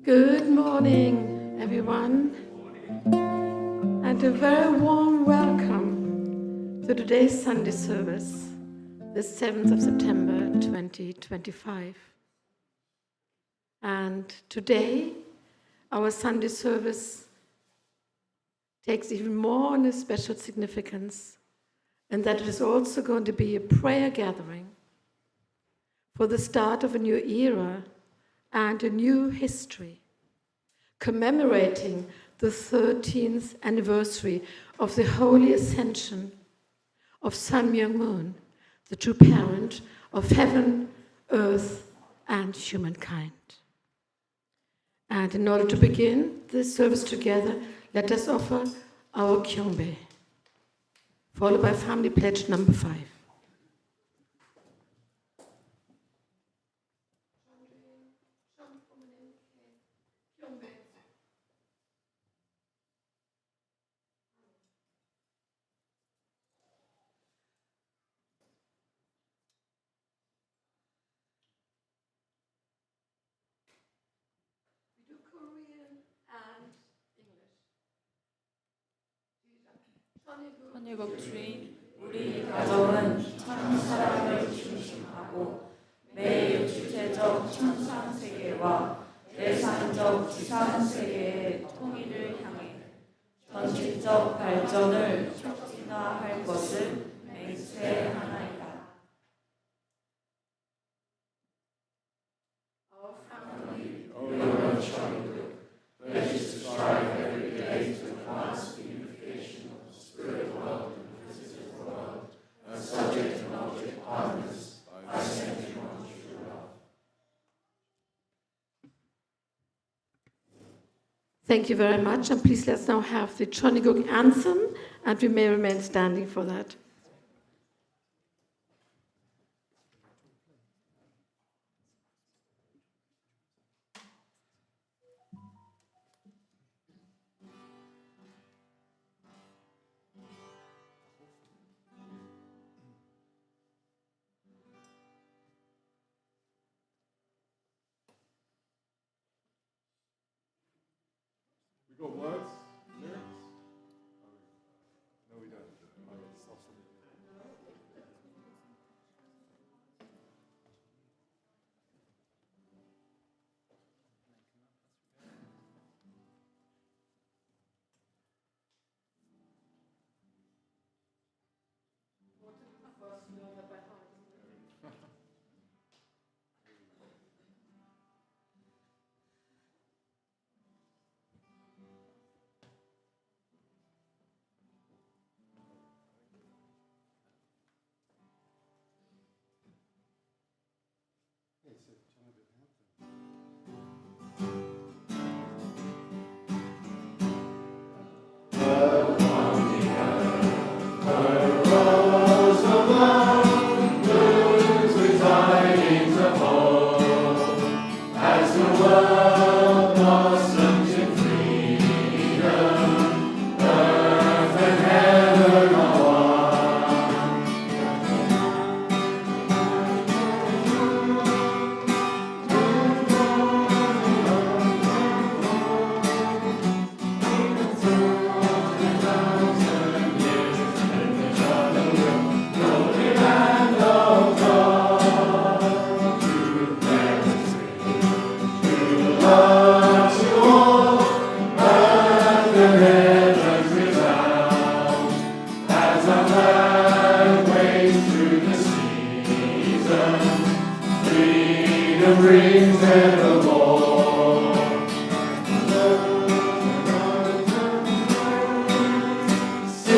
Good morning, everyone, and a very warm welcome to today's Sunday service, the 7th of September 2025. And today, our Sunday service takes even more on a special significance, and that it is also going to be a prayer gathering for the start of a new era and a new history, commemorating the 13th anniversary of the holy Ascension of Sun Myung Moon, the true parent of heaven, earth, and humankind. And in order to begin this service together, let us offer our Kyungbe, followed by family pledge number 5. 천일국 주인, 우리 가정은 천 사랑을 중심하고 매일주체적 천상세계와 내상적 지상세계의 통일을 향해 전질적 발전을 촉진화할 것을 맹세하나이다. Our family, O Lord of Childhood, let us strive every day to advance the unification of the spirit world and the physical world, as subject and object partners by centering on true love. Thank you very much, and please let's now have the Choniguk anthem, and we may remain standing for that. We go words, lyrics? No, we don't.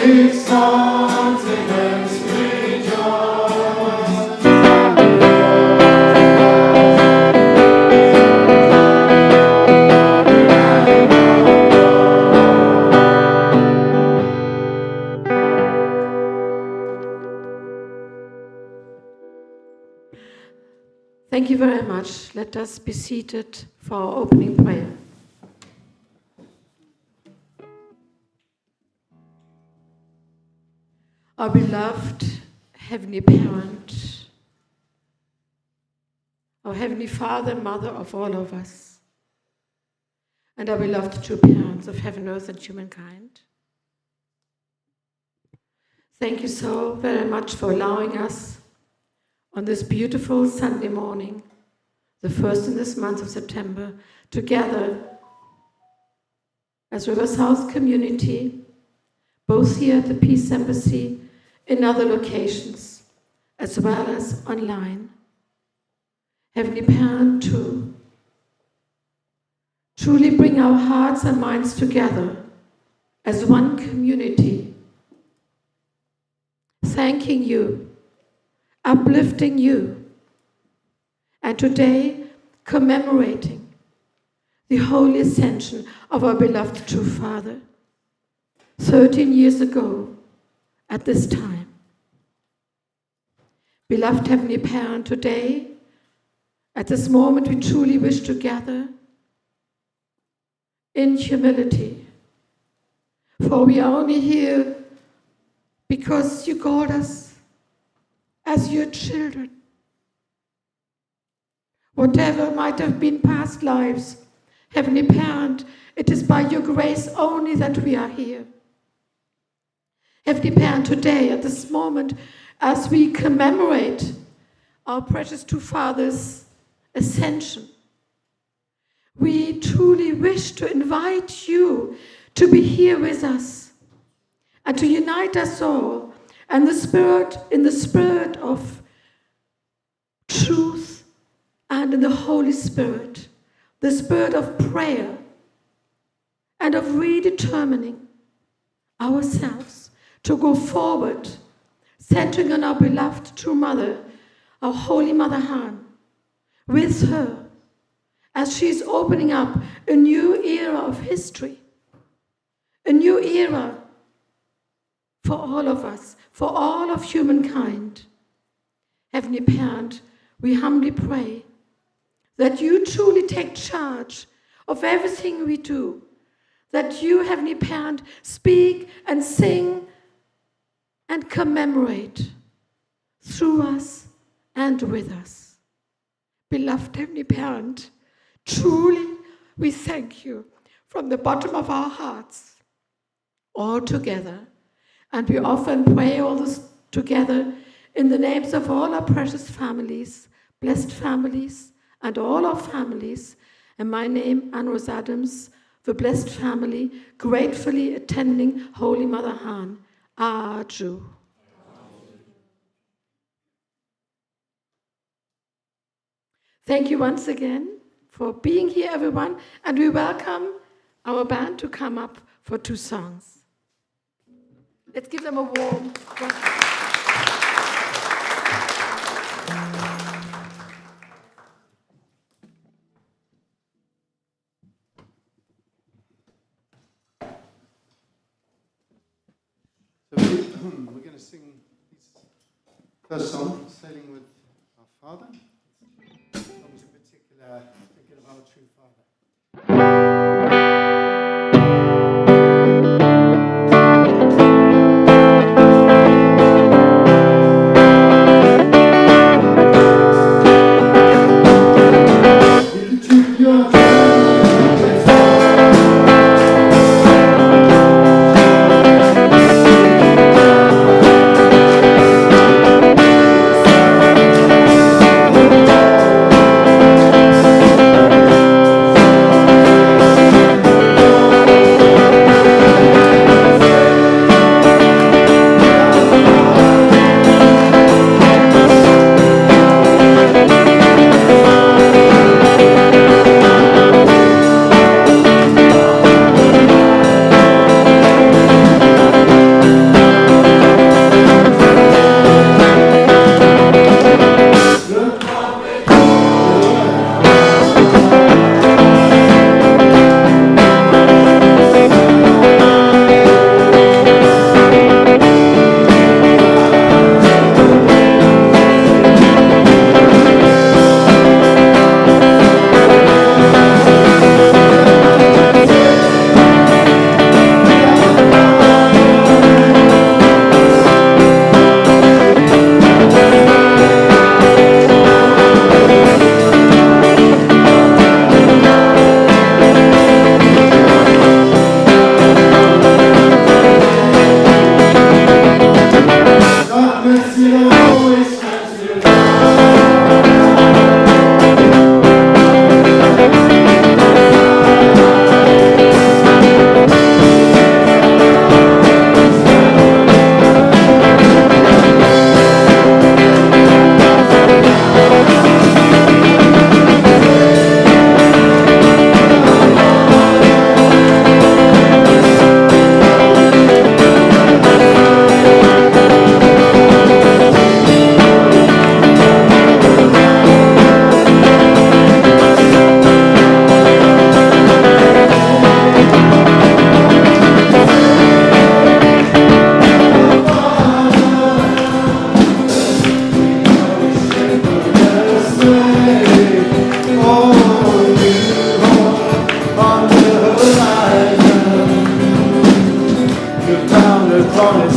Six continents Thank you very much. Let us be seated for our opening prayer. Our beloved Heavenly Parent, our Heavenly Father and Mother of all of us, and our beloved true parents of heaven, earth, and humankind. Thank you so very much for allowing us on this beautiful Sunday morning, the first in this month of September, together as River South community, both here at the Peace Embassy, in other locations, as well as online. Heavenly Parent, to truly bring our hearts and minds together as one community, thanking you, uplifting you, and today commemorating the holy ascension of our beloved true Father 13 years ago at this time. Beloved Heavenly Parent, today, at this moment, we truly wish to gather in humility, for we are only here because you called us as your children. Whatever might have been past lives, Heavenly Parent, it is by your grace only that we are here. Heavenly Parent, today, at this moment, as we commemorate our precious two fathers' ascension, we truly wish to invite you to be here with us and to unite us all and in the spirit of truth and in the Holy Spirit, the spirit of prayer and of redetermining ourselves to go forward, centering on our beloved true mother, our Holy Mother Han, with her, as she's opening up a new era of history, a new era for all of us, for all of humankind. Heavenly Parent, we humbly pray that you truly take charge of everything we do, that you, Heavenly Parent, speak and sing and commemorate through us and with us. Beloved Heavenly Parent, truly we thank you from the bottom of our hearts, all together. And we often pray all this together in the names of all our precious families, blessed families, and all our families. And my name, Anne-Rose Adams, the blessed family, gratefully attending Holy Mother Han. Aju. Thank you once again for being here, everyone, and we welcome our band to come up for 2 songs. Let's give them a warm welcome. We're going to sing this first song, Sailing with Our Father. This song is in particular thinking of our true Father.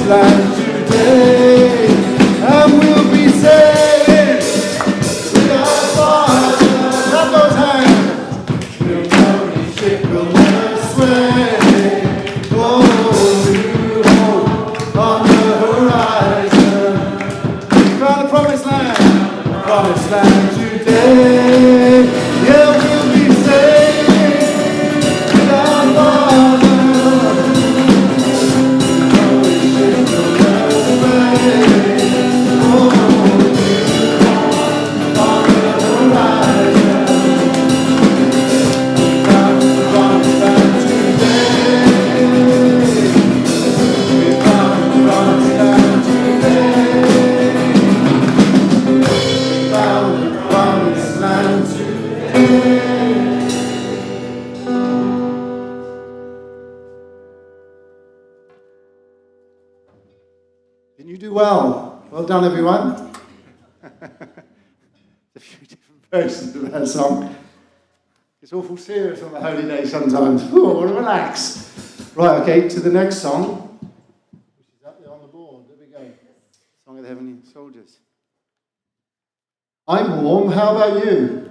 land today, and we'll be saved with our Father. Clap those hands. We'll only ship, we'll never sway. Oh, new hope on the horizon. We found the promised land today. Yeah, we'll be saved with our Father. Didn't you do well? Well done, everyone. A few different versions of that song. It's awful serious on a holy day sometimes. Oh, relax. Right, okay, to the next song, which is up there on the board. There we go. Song of the Heavenly Soldiers. I'm warm. How about you?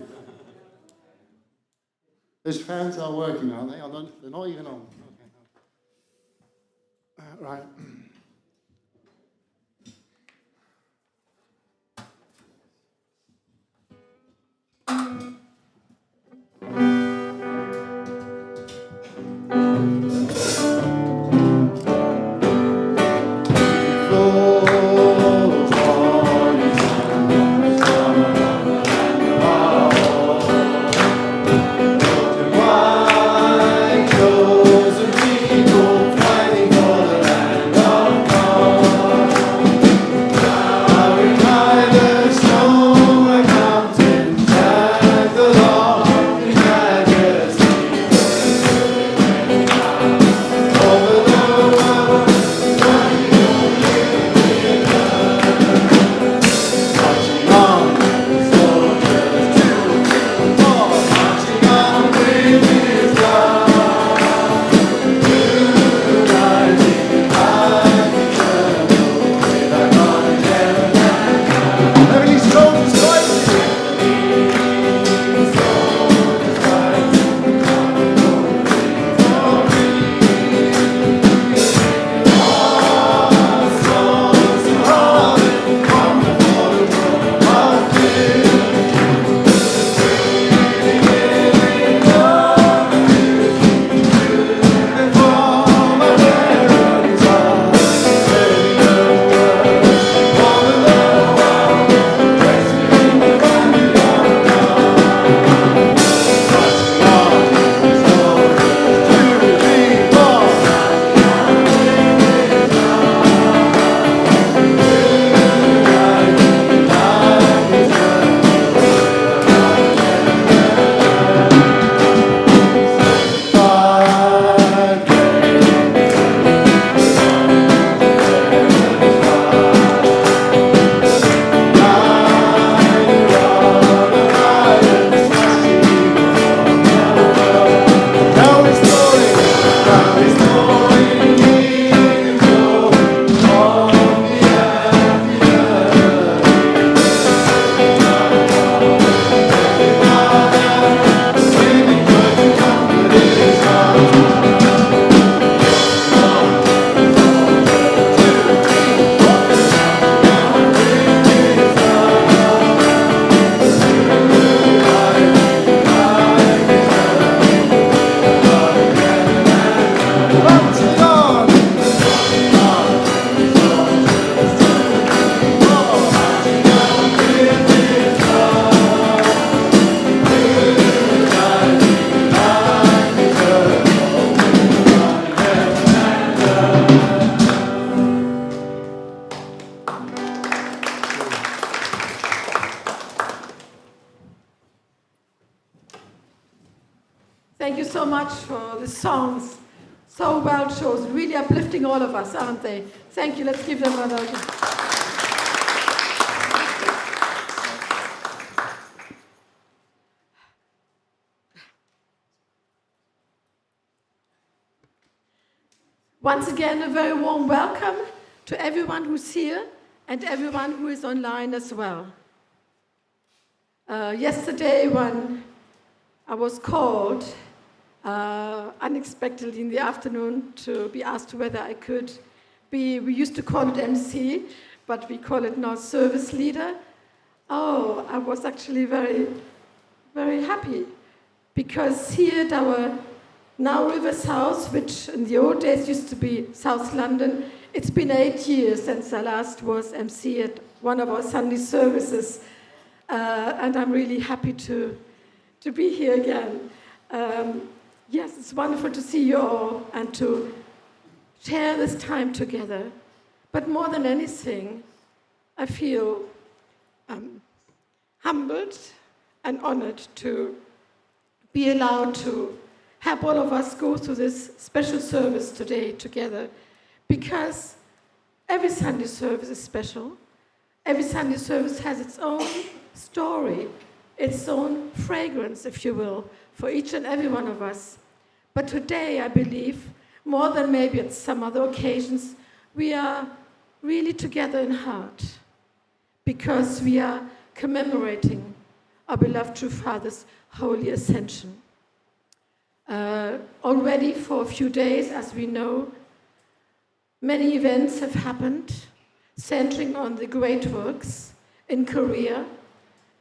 Those fans are working, aren't they? They're not even on. Okay. Right. Thank you so much for the songs. So well chosen, really uplifting all of us, aren't they? Thank you. Let's give them another. Once again, a very warm welcome to everyone who's here and everyone who is online as well. Yesterday, when I was called unexpectedly in the afternoon to be asked whether I could be, we used to call it MC, but we call it now service leader. Oh, I was actually very, very happy, because here at our now Rivers House, which in the old days used to be South London, it's been 8 years since I last was MC at one of our Sunday services, and I'm really happy to be here again. Yes, it's wonderful to see you all and to share this time together. But more than anything, I feel humbled and honored to be allowed to help all of us go through this special service today together, because every Sunday service is special. Every Sunday service has its own story, its own fragrance, if you will, for each and every one of us. But today, I believe, more than maybe at some other occasions, we are really together in heart, because we are commemorating our beloved true Father's holy ascension. Already for a few days, as we know, many events have happened centering on the great works in Korea,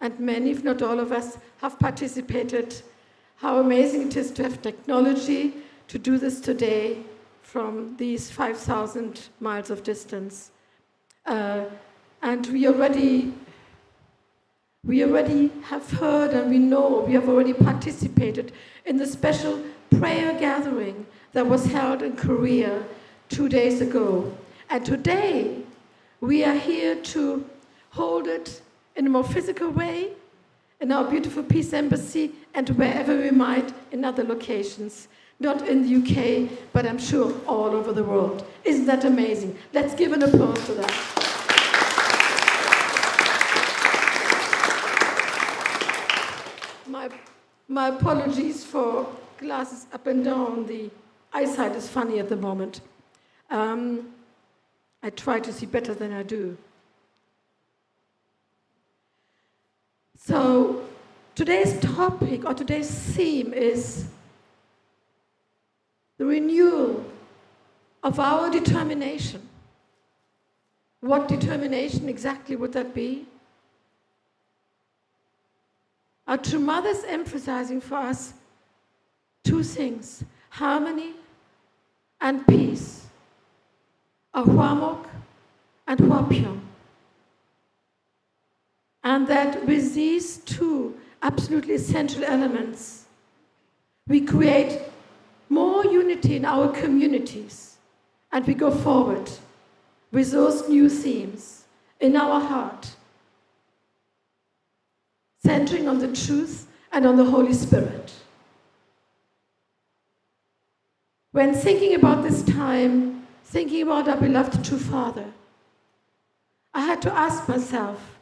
and many, if not all of us, have participated. How amazing it is to have technology to do this today from these 5,000 miles of distance. And we already have heard, and we know, we have already participated in the special prayer gathering that was held in Korea 2 days ago. And today, we are here to hold it in a more physical way in our beautiful Peace Embassy and wherever we might in other locations. Not in the UK, but I'm sure all over the world. Isn't that amazing? Let's give an applause to that. My apologies for glasses up and down. The eyesight is funny at the moment. I try to see better than I do. So today's topic, or today's theme, is the renewal of our determination. What determination exactly would that be? Our true mother is emphasizing for us two things: harmony and peace. Ahwamok and Hwapyong. And that with these two absolutely essential elements, we create more unity in our communities, and we go forward with those new themes in our heart, centering on the truth and on the Holy Spirit. When thinking about this time, thinking about our beloved true Father, I had to ask myself,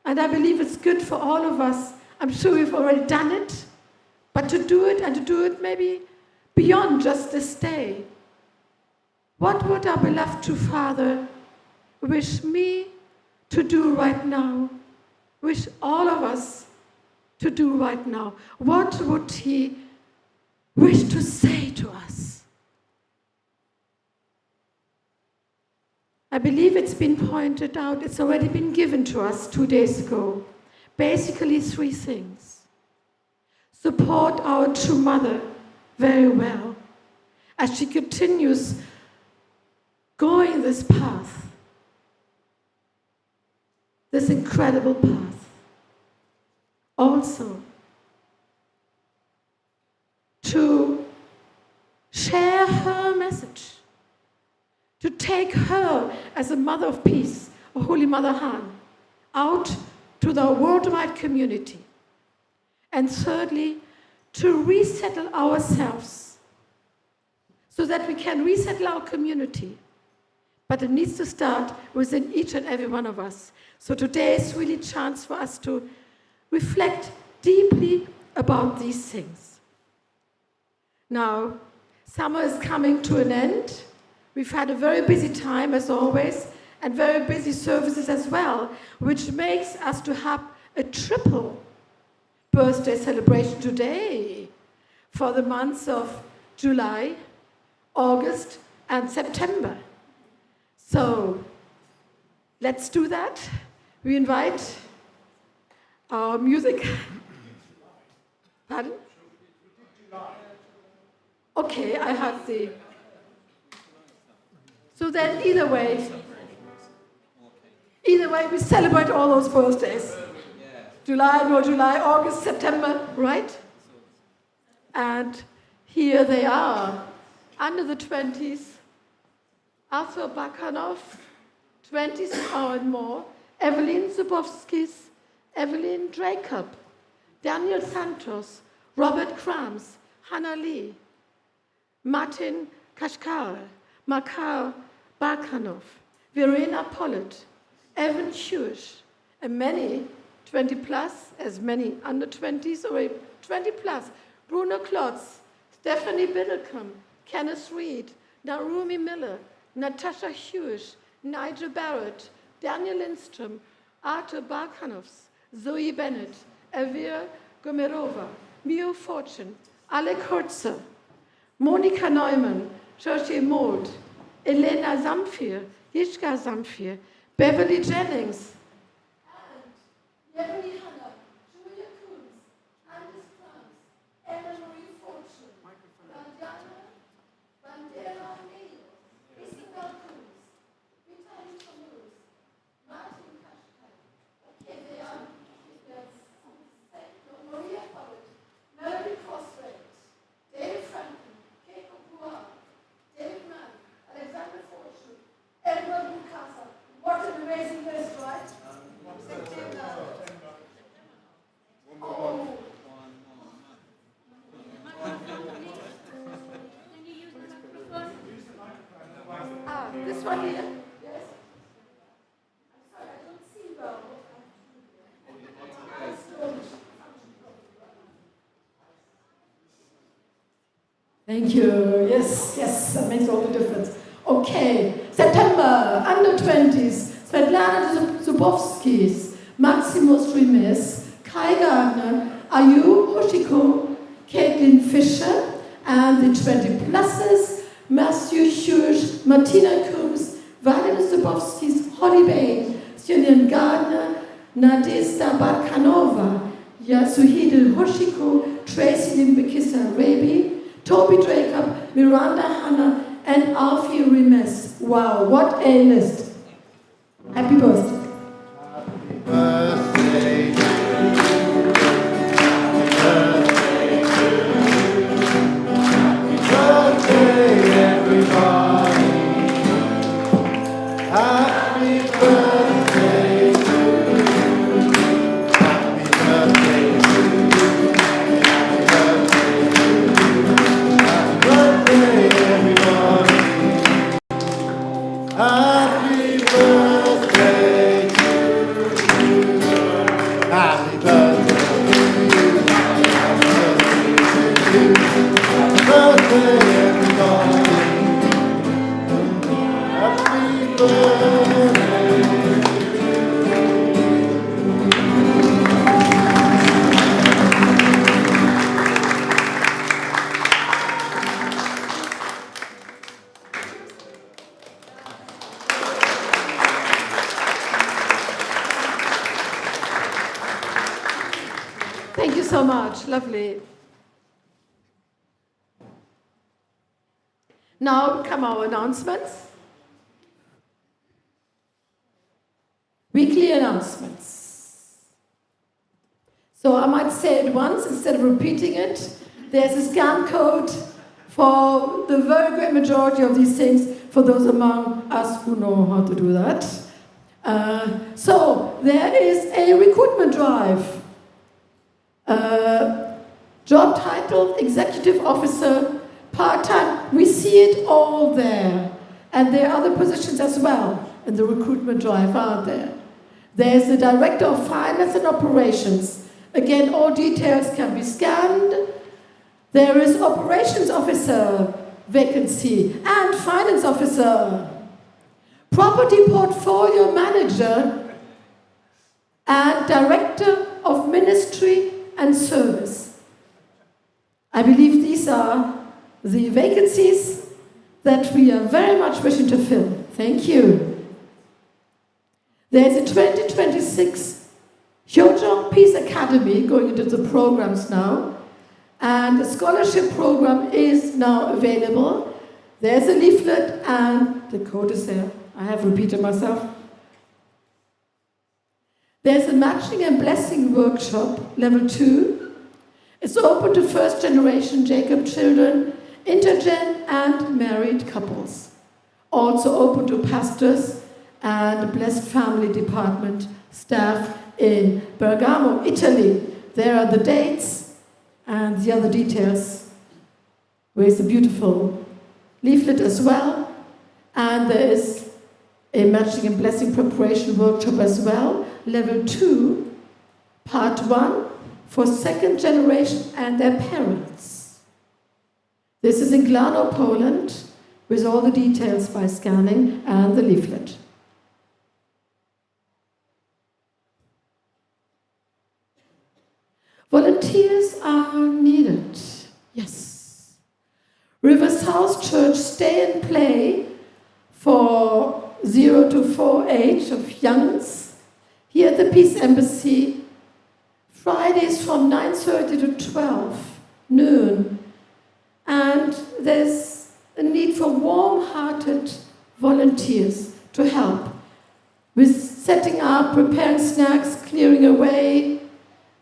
and I believe it's good for all of us, I'm sure we've already done it, but to do it, and to do it maybe beyond just this day. What would our beloved true Father wish me to do right now? Wish all of us to do right now? What would he wish to say to us? I believe it's been pointed out, it's already been given to us 2 days ago. Basically 3 things. Support our true mother very well as she continues going this path, this incredible path. Also, to share her message, to take her as a mother of peace, a Holy Mother Han, out to the worldwide community. And thirdly, to resettle ourselves so that we can resettle our community. But it needs to start within each and every one of us. So today is really a chance for us to reflect deeply about these things. Now, summer is coming to an end. We've had a very busy time, as always, and very busy services as well, which makes us to have a triple birthday celebration today for the months of July, August, and September. So let's do that. We invite our music. Pardon? Okay, I had the... So then either way, we celebrate all those birthdays. July, August, September, right? And here they are, under the 20s. Arthur Bakhanov, 20s and more. Evelyn Zubowskis, Evelyn Dracup, Daniel Santos, Robert Krams, Hannah Lee, Martin Kashkar, Makar Bakhanov, Verena Pollitt, Evan Hewish, and many 20 plus, as many under 20s or 20 plus, Bruno Klotz, Stephanie Biddlecombe, Kenneth Reed, Narumi Miller, Natasha Hewish, Nigel Barrett, Daniel Lindstrom, Arthur Bakhanovs, Zoe Bennett, Elvira Gomerova, Mio Fortune, Alec Herzer, Monika Neumann, Georgie Mold, Elena Zamfir, Yishka Zamfir, Beverly Jennings, and Yevgeny Hanna, Julia Kunz, Anders Franz, Emma Marie Fortune, Vandera Neil, Isabel Kunz, Vitaly Toulouse, Martin Kashkai, okay, they are, Maria Follett, Melody Crossway, David Franklin, Keiko Pua, David Mann, Alexander Fortune, Edward Bukasa. What an amazing list, right? Oh. This one here? Yes? I'm sorry, I don't see well. Thank you. Yes, that makes all the difference. Okay, September, under 20s, Svetlana Zubowskis, Maximus Rimes, Kai Gardner, Ayu Hoshiko, Caitlin Fisher, and the 20 pluses, Matthew Hughes, Martina Coombs, Vladimir Zubowskis, Holly Bain, Julian Gardner, Nadezhda Barkanova, Yasuhide Hoshiko, Tracy Limbekisa Raby, Toby Dracup, Miranda Hanna, and Alfie Rimes. Wow, what a list. Happy birthday. Happy birthday to you. Happy birthday, everybody. Happy birthday to you. Happy birthday to you. Happy birthday to you. Happy birthday, everybody. Happy birthday to you. Happy birthday to you. Happy birthday, everybody. Happy birthday. Thank you so much. Lovely. Now come our announcements. Weekly announcements. So I might say it once instead of repeating it. There's a scan code for the very great majority of these things, for those among us who know how to do that. So there is a recruitment drive. Job title, executive officer, part-time. We see it all there. And there are other positions as well in the recruitment drive, aren't there? There's the director of finance and operations. Again, all details can be scanned. There is operations officer, vacancy, and finance officer, property portfolio manager, and director of ministry and service. I believe these are the vacancies that we are very much wishing to fill. Thank you. There's a 2026 Hyojong Peace Academy going into the programs now, and the scholarship program is now available. There's a leaflet and the code is there. I have repeated myself. There's a matching and blessing workshop, level 2. It's open to first generation Jacob children, intergen and married couples. Also open to pastors and Blessed Family Department staff in Bergamo, Italy. There are the dates and the other details. There's a beautiful leaflet as well. And there is a matching and blessing preparation workshop as well. Level 2, part 1, for second generation and their parents. This is in Glano, Poland, with all the details by scanning and the leaflet. Volunteers are needed. Yes. River South Church Stay and Play for 0 to 4 age of youngs here at the Peace Embassy, Fridays from 9:30 to 12 noon. And there's a need for warm-hearted volunteers to help with setting up, preparing snacks, clearing away,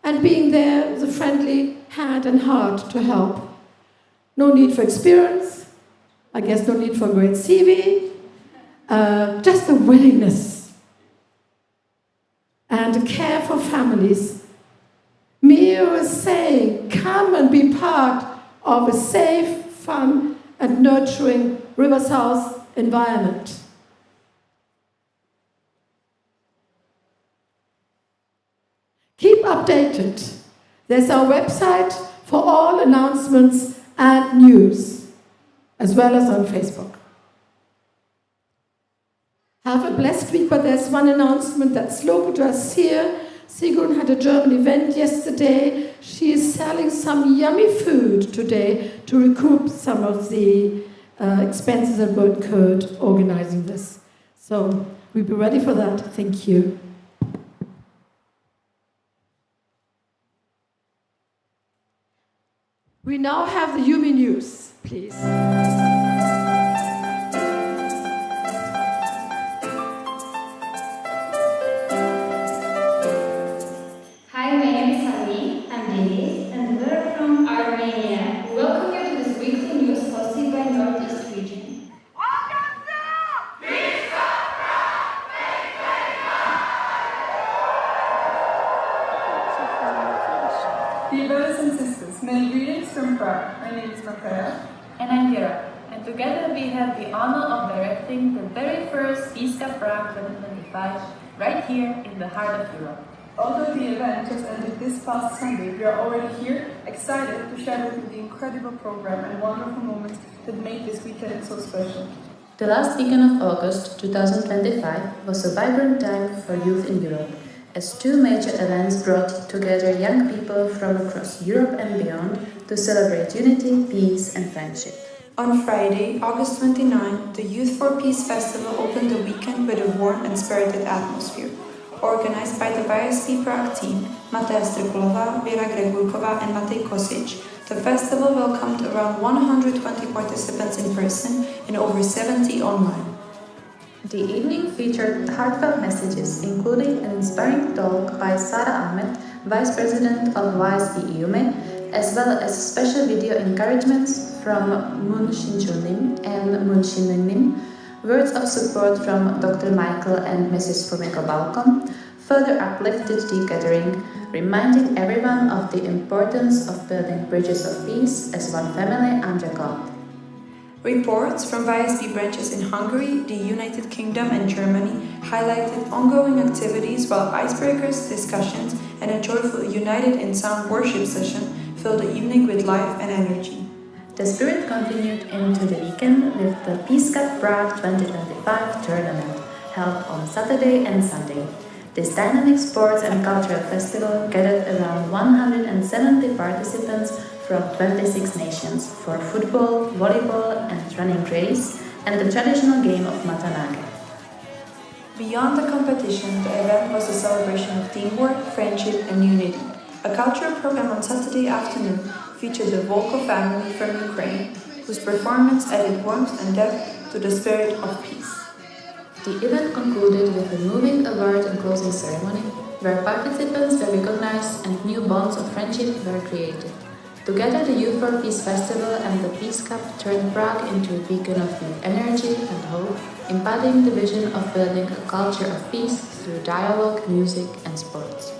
and being there with a friendly hand and heart to help. No need for experience, I guess no need for a great CV, just the willingness and care for families. Mio is saying, come and be part of a safe, fun, and nurturing River South environment. Keep updated. There's our website for all announcements and news, as well as on Facebook. Have a blessed week, but there's one announcement that's local to us here. Sigrun had a German event yesterday. She is selling some yummy food today to recoup some of the expenses that were incurred organizing this. So we'll be ready for that. Thank you. We now have the Yumi News, please. Hi, my name is Sami, I'm Deniz, and we're from Armenia. We welcome you to this weekly news hosted by Northeast Region. Dear brothers and sisters, many greetings from Prague. My name is Mateo. And I'm Vera. And together we have the honor of directing the very first Peace Cup Prague 2025 right here in the heart of Europe. Although the event just ended this past Sunday, we are already here, excited to share with you the incredible program and wonderful moments that made this weekend so special. The last weekend of August 2025 was a vibrant time for youth in Europe, as two major events brought together young people from across Europe and beyond to celebrate unity, peace and friendship. On Friday, August 29, the Youth for Peace Festival opened the weekend with a warm and spirited atmosphere. Organized by the YSP Prague team, Mateja Strkulova, Vera Gregurkova and Matej Kosic, the festival welcomed around 120 participants in person and over 70 online. The evening featured heartfelt messages, including an inspiring talk by Sara Ahmed, Vice President of YSP EUME, as well as special video encouragements from Moon Shinchunim and Moon Shininim, words of support from Dr. Michael and Mrs. Fumiko Balcom, further uplifted the gathering, reminding everyone of the importance of building bridges of peace as one family under God. Reports from YSP branches in Hungary, the United Kingdom and Germany highlighted ongoing activities, while icebreakers, discussions and a joyful United in Sound worship session filled the evening with life and energy. The spirit continued into the weekend with the Peace Cup Prague 2025 tournament, held on Saturday and Sunday. This dynamic sports and cultural festival gathered around 170 participants from 26 nations for football, volleyball and running race and the traditional game of Matanage. Beyond the competition, the event was a celebration of teamwork, friendship and unity. A cultural program on Saturday afternoon featured the Volko family from Ukraine, whose performance added warmth and depth to the spirit of peace. The event concluded with a moving award and closing ceremony, where participants were recognized and new bonds of friendship were created. Together, the Youth for Peace Festival and the Peace Cup turned Prague into a beacon of youth energy and hope, embodying the vision of building a culture of peace through dialogue, music and sports.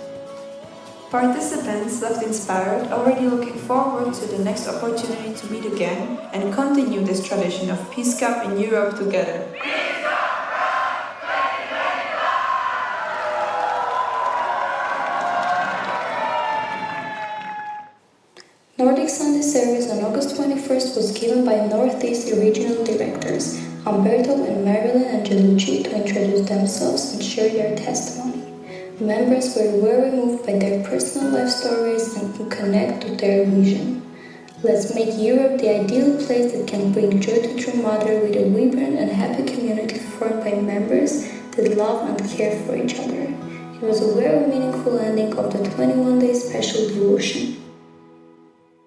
Participants left inspired, already looking forward to the next opportunity to meet again and continue this tradition of Peace Cup in Europe together. Nordic Sunday service on August 21st was given by Northeast Regional Directors Umberto and Marilyn Angelucci to introduce themselves and share their testimony. Members were very moved by their personal life stories and could connect to their vision. Let's make Europe the ideal place that can bring joy to True Mother with a vibrant and happy community formed by members that love and care for each other. It was a very meaningful ending of the 21-day special devotion.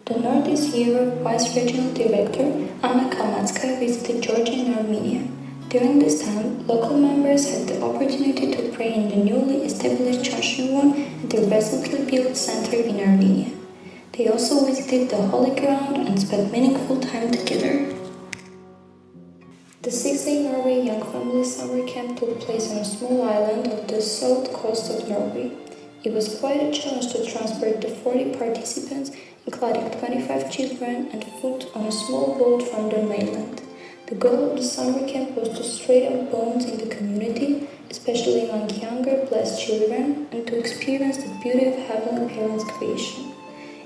The Northeast Europe Vice Regional Director Anna Kalmatskaya visited Georgia and Armenia. During this time, local members had the opportunity to pray in the newly established Chashnuwan at the recently built center in Armenia. They also visited the Holy Ground and spent meaningful time together. The 6-day Norway Young Family Summer Camp took place on a small island of the south coast of Norway. It was quite a challenge to transport the 40 participants, including 25 children and food, on a small boat from the mainland. The goal of the summer camp was to strengthen bonds in the community, especially among younger blessed children, and to experience the beauty of Heavenly Parents' creation.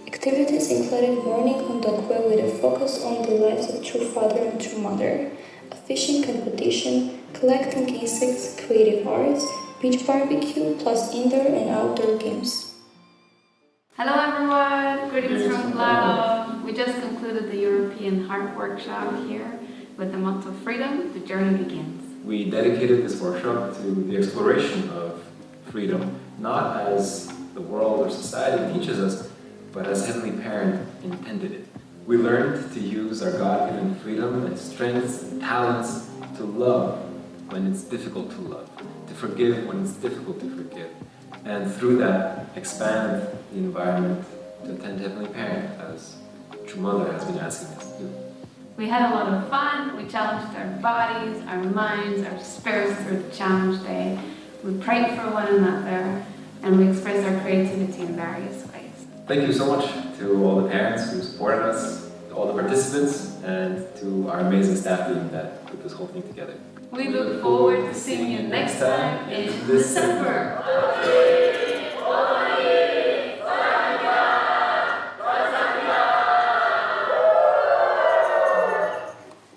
Activities included morning on Dokwe with a focus on the lives of True Father and True Mother, a fishing competition, collecting insects, creative arts, beach barbecue, plus indoor and outdoor games. Hello everyone, greetings from Glasgow. We just concluded the European Heart Workshop here with the motto Freedom, the journey begins. We dedicated this workshop to the exploration of freedom, not as the world or society teaches us, but as Heavenly Parent intended it. We learned to use our God-given freedom and strengths and talents to love when it's difficult to love, to forgive when it's difficult to forgive, and through that expand the environment to attend to Heavenly Parent as True Mother has been asking us to do. We had a lot of fun. We challenged our bodies, our minds, our spirits through the challenge day. We prayed for one another, and we expressed our creativity in various ways. Thank you so much to all the parents who supported us, to all the participants, and to our amazing staff team that put this whole thing together. We look forward to seeing you next time in December.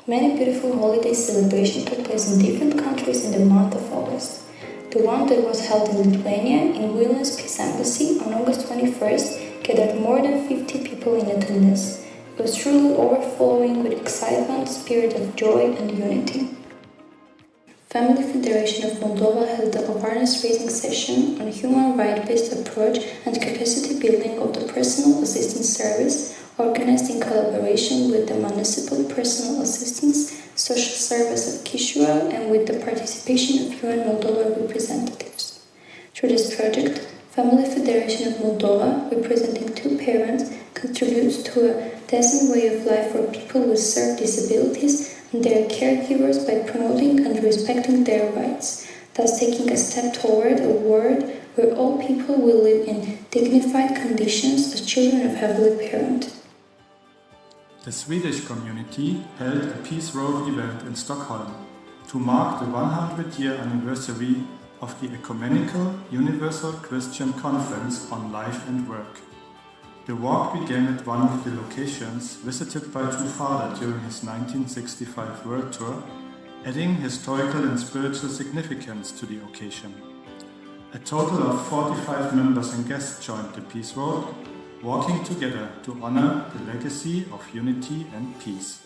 Many beautiful holiday celebrations took place in different countries in the month of August. The one that was held in Lithuania in Vilnius Peace Embassy on August 21st gathered more than 50 people in attendance. It was truly overflowing with excitement, spirit of joy and unity. Family Federation of Moldova held the awareness-raising session on human rights-based approach and capacity building of the Personal Assistance Service, organized in collaboration with the Municipal Personal Assistance Social Service of Chișinău and with the participation of UN Moldova representatives. Through this project, Family Federation of Moldova, representing 2 parents, contributes to a decent way of life for people with severe disabilities and their caregivers by promoting and respecting their rights, thus taking a step toward a world where all people will live in dignified conditions as children of Heavenly Parent. The Swedish community held a Peace Road event in Stockholm to mark the 100-year anniversary of the Ecumenical Universal Christian Conference on Life and Work. The walk began at one of the locations visited by True Father during his 1965 world tour, adding historical and spiritual significance to the occasion. A total of 45 members and guests joined the Peace Road, walking together to honor the legacy of unity and peace.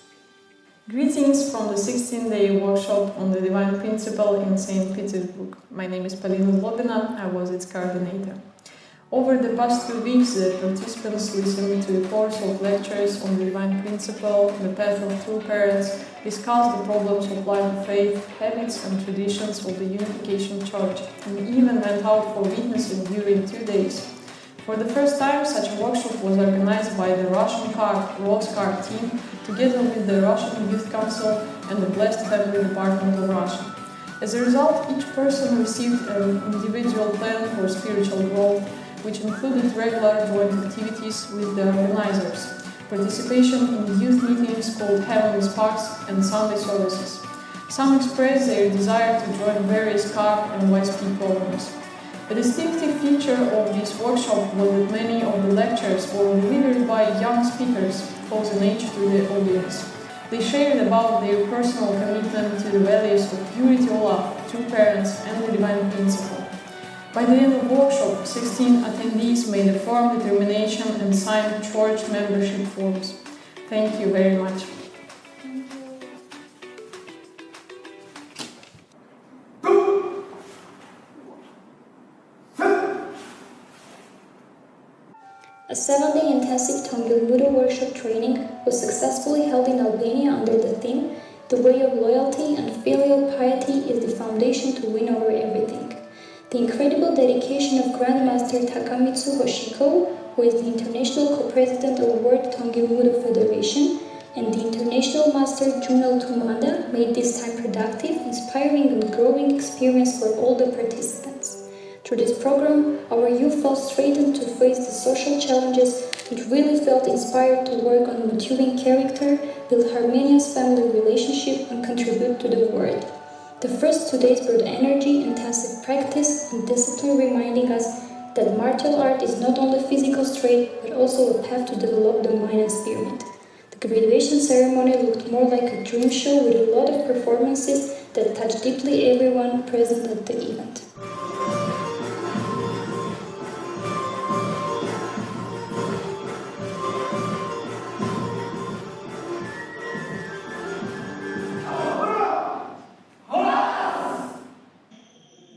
Greetings from the 16-day workshop on the Divine Principle in St. Petersburg. My name is Polina Zlobina, I was its coordinator. Over the past 2 weeks, the participants listened to a course of lectures on the Divine Principle, the path of true parents, discussed the problems of life of faith, habits and traditions of the Unification Church, and even went out for witnessing during 2 days. For the first time, such a workshop was organized by the Russian Rose Card team, together with the Russian Youth Council and the Blessed Family Department of Russia. As a result, each person received an individual plan for spiritual growth, which included regular joint activities with the organizers, participation in youth meetings called Heavenly Sparks, and Sunday services. Some expressed their desire to join various CAR and YSP programs. A distinctive feature of this workshop was that many of the lectures were delivered by young speakers, close in age to the audience. They shared about their personal commitment to the values of purity of love, true parents, and the Divine Principle. By the end of the workshop, 16 attendees made a firm determination and signed church membership forms. Thank you very much. A 7-day intensive Tongil Buddha workshop training was successfully held in Albania under the theme "The way of loyalty and filial piety is the foundation to win over everything." The incredible dedication of Grandmaster Takamitsu Hoshiko, who is the International Co-President of World Tongil Buddha Federation, and the International Master Junal Tumanda made this time productive, inspiring and growing experience for all the participants. Through this program, our youth felt strengthened to face the social challenges and really felt inspired to work on maturing character, build harmonious family relationship, and contribute to the world. The first 2 days brought energy, intensive practice, and discipline, reminding us that martial art is not only physical strength but also a path to develop the mind and spirit. The graduation ceremony looked more like a dream show with a lot of performances that touched deeply everyone present at the event.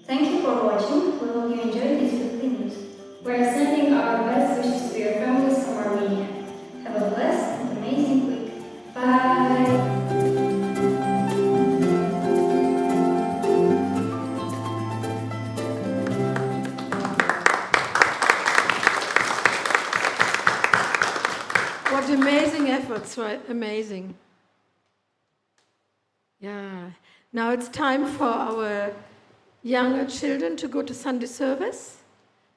Thank you for watching. We hope you enjoyed these weekly news. We're sending our best wishes to your families from Armenia. Have a blessed and amazing week. Bye! What amazing efforts, right? Amazing. Yeah. Now it's time for our younger children to go to Sunday service,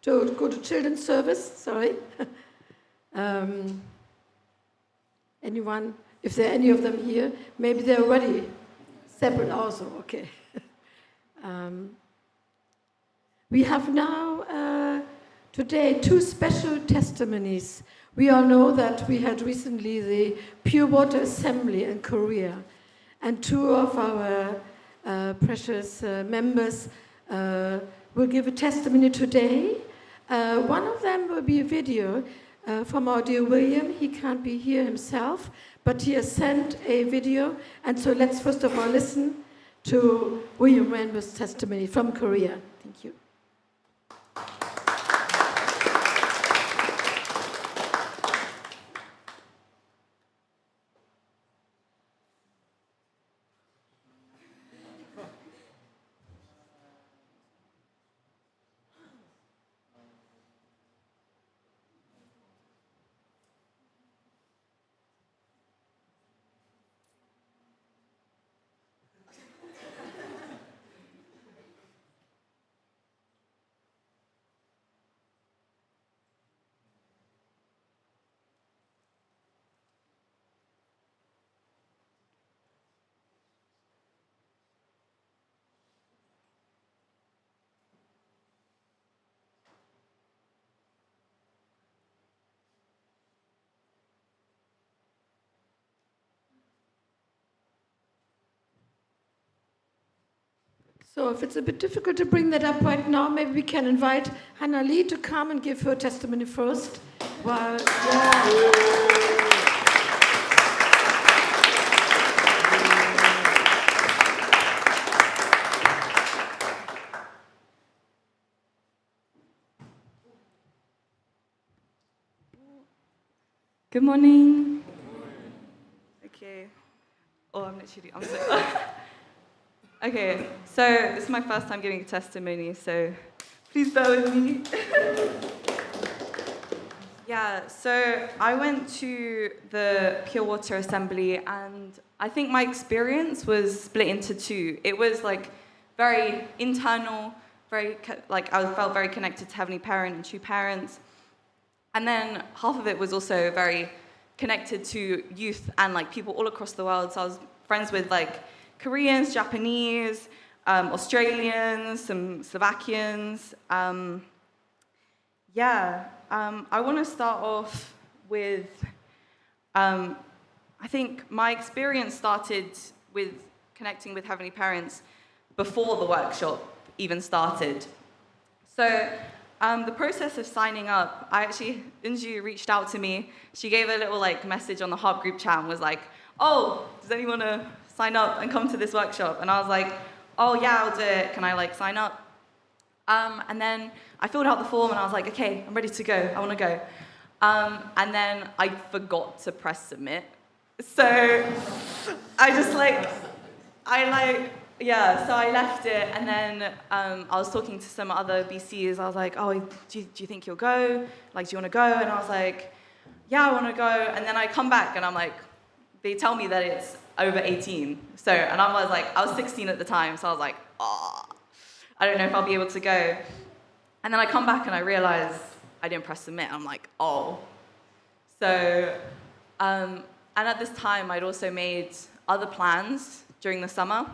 to go to children's service, sorry. Anyone, if there are any of them here, maybe they're already separate also, okay. We have now today 2 special testimonies. We all know that we had recently the Pure Water Assembly in Korea, and 2 of our precious members will give a testimony today. One of them will be a video from our dear William. He can't be here himself, but he has sent a video, and so let's first of all listen to William Rainbow's testimony from Korea. Thank you. So if it's a bit difficult to bring that up right now, maybe we can invite Hannah Lee to come and give her testimony first. Well, Good morning. Okay. Oh, I'm so okay, so this is my first time giving a testimony, so please bear with me. Yeah, so I went to the Pure Water Assembly, and I think my experience was split into two. It was like very internal, I felt very connected to Heavenly Parent and True Parents. And then half of it was also very connected to youth and like people all across the world. So I was friends with like Koreans, Japanese, Australians, some Slovakians. I want to start off with, I think my experience started with connecting with Heavenly Parents before the workshop even started. So the process of signing up, Unju reached out to me. She gave a little like message on the Harp group chat and was like, oh, does anyone want to sign up and come to this workshop? And I was like, oh yeah, I'll do it. Can I like sign up? And then I filled out the form and I was like, okay, I'm ready to go. I want to go. And then I forgot to press submit. So I left it, and then I was talking to some other BCs. I was like, oh, do you think you'll go? Like, do you want to go? And I was like, yeah, I want to go. And then I come back, and I'm like, they tell me that it's over 18. So, and I was 16 at the time, so I was like, oh, I don't know if I'll be able to go. And then I come back, and I realize I didn't press submit. I'm like, oh. So, and at this time, I'd also made other plans during the summer.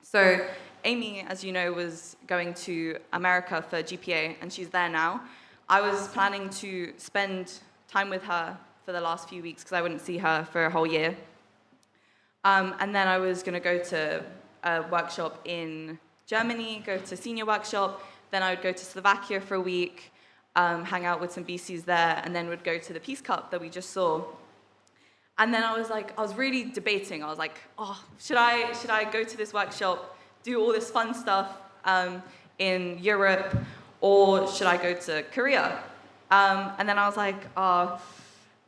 So Amy, as you know, was going to America for GPA, and she's there now. I was planning to spend time with her for the last few weeks because I wouldn't see her for a whole year. And then I was going to go to a workshop in Germany, go to senior workshop. Then I would go to Slovakia for a week, hang out with some BCs there, and then would go to the Peace Cup that we just saw. And then I was really debating. I was like, oh, should I go to this workshop, do all this fun stuff in Europe, or should I go to Korea? And then I was like, oh,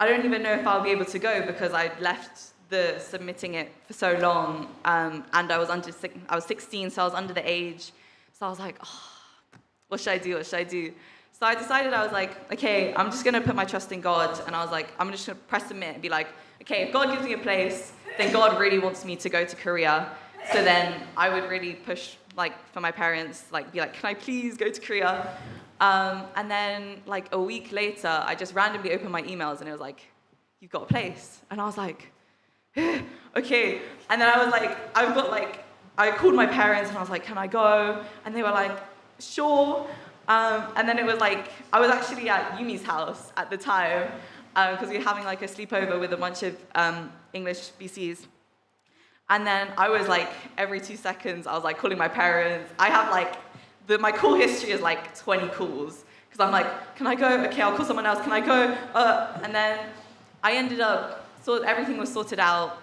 I don't even know if I'll be able to go because I'd left the submitting it for so long, and I was 16, so I was under the age. So I was like, oh, what should I do? What should I do? So I decided, I was like, okay, I'm just gonna put my trust in God, and I was like, I'm just gonna press submit and be like, okay, if God gives me a place, then God really wants me to go to Korea. So then I would really push, like, for my parents, like, be like, can I please go to Korea? And then, like, a week later, I just randomly opened my emails, and it was like, you've got a place. And I was like, okay. And then I was like, I called my parents, and I was like, can I go? And they were like, sure. And then it was like, I was actually at Yumi's house at the time, because we were having like a sleepover with a bunch of English BCs. And then I was like, every 2 seconds, I was like calling my parents. I have like, my call history is like 20 calls. Because I'm like, can I go? Okay, I'll call someone else. Can I go? And then I ended up, everything was sorted out.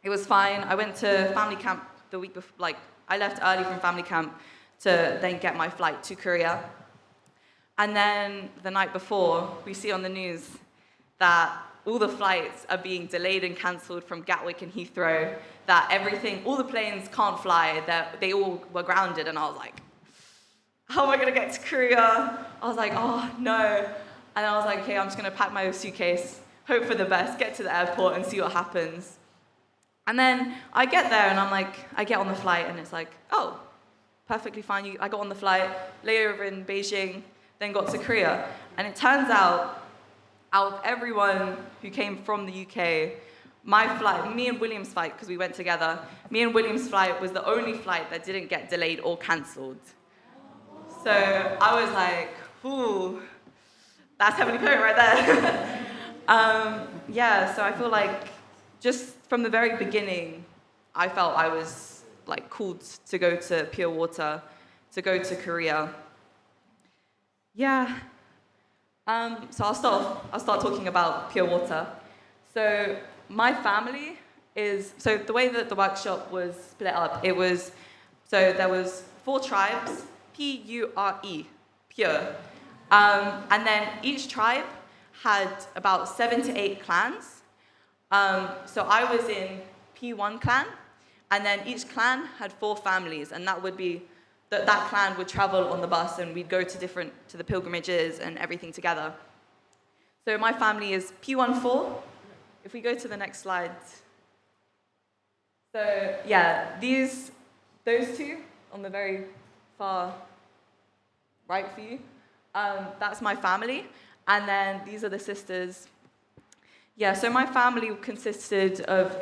It was fine. I went to family camp the week before, like, I left early from family camp to then get my flight to Korea. And then the night before, we see on the news that all the flights are being delayed and cancelled from Gatwick and Heathrow, that all the planes can't fly, that they all were grounded. And I was like, how am I gonna get to Korea? I was like, oh no. And I was like, okay, I'm just gonna pack my suitcase, hope for the best, get to the airport and see what happens. And then I get there and I'm like, I get on the flight and it's like, oh, perfectly fine. I got on the flight, lay over in Beijing, then got to Korea. And it turns out of everyone who came from the UK, my flight, me and William's flight, because we went together, me and William's flight was the only flight that didn't get delayed or cancelled. So I was like, ooh, that's Heavenly Parent right there. So I feel like just from the very beginning, I felt I was like called to go to Pure Water, to go to Korea. Yeah. So I'll start talking about Pure Water. So my family so the way that the workshop was split up, there was 4 tribes, P-U-R-E, Pure. And then each tribe had about 7 to 8 clans. So I was in P1 clan, and then each clan had 4 families, and that would be that clan would travel on the bus, and we'd go to the pilgrimages and everything together. So my family is P14. If we go to the next slide. So yeah, those 2 on the very far right for you, that's my family, and then these are the sisters. Yeah, so my family consisted of,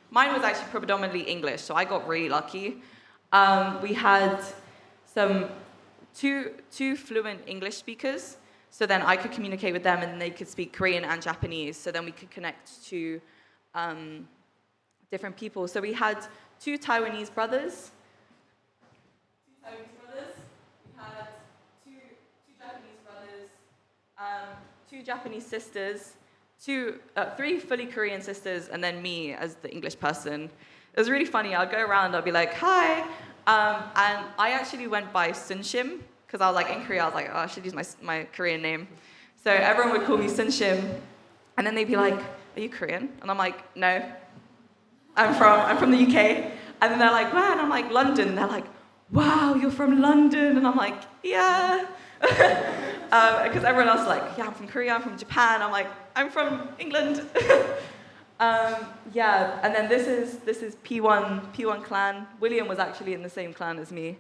mine was actually predominantly English, so I got really lucky. We had two fluent English speakers, so then I could communicate with them and they could speak Korean and Japanese, so then we could connect to different people. So we had 2 Taiwanese brothers. We had two Japanese brothers, 2 Japanese sisters, 3 fully Korean sisters, and then me as the English person. It was really funny. I'd go around, I'd be like, hi. And I actually went by Sunshim, because I was like, in Korea, I was like, oh, I should use my Korean name. So everyone would call me Sunshim. And then they'd be like, are you Korean? And I'm like, no. I'm from the UK. And then they're like, where? And I'm like, London. And they're like, wow, you're from London. And I'm like, yeah. Because everyone else is like, yeah, I'm from Korea, I'm from Japan. I'm like, I'm from England. Yeah, and then this is P1 clan. William was actually in the same clan as me.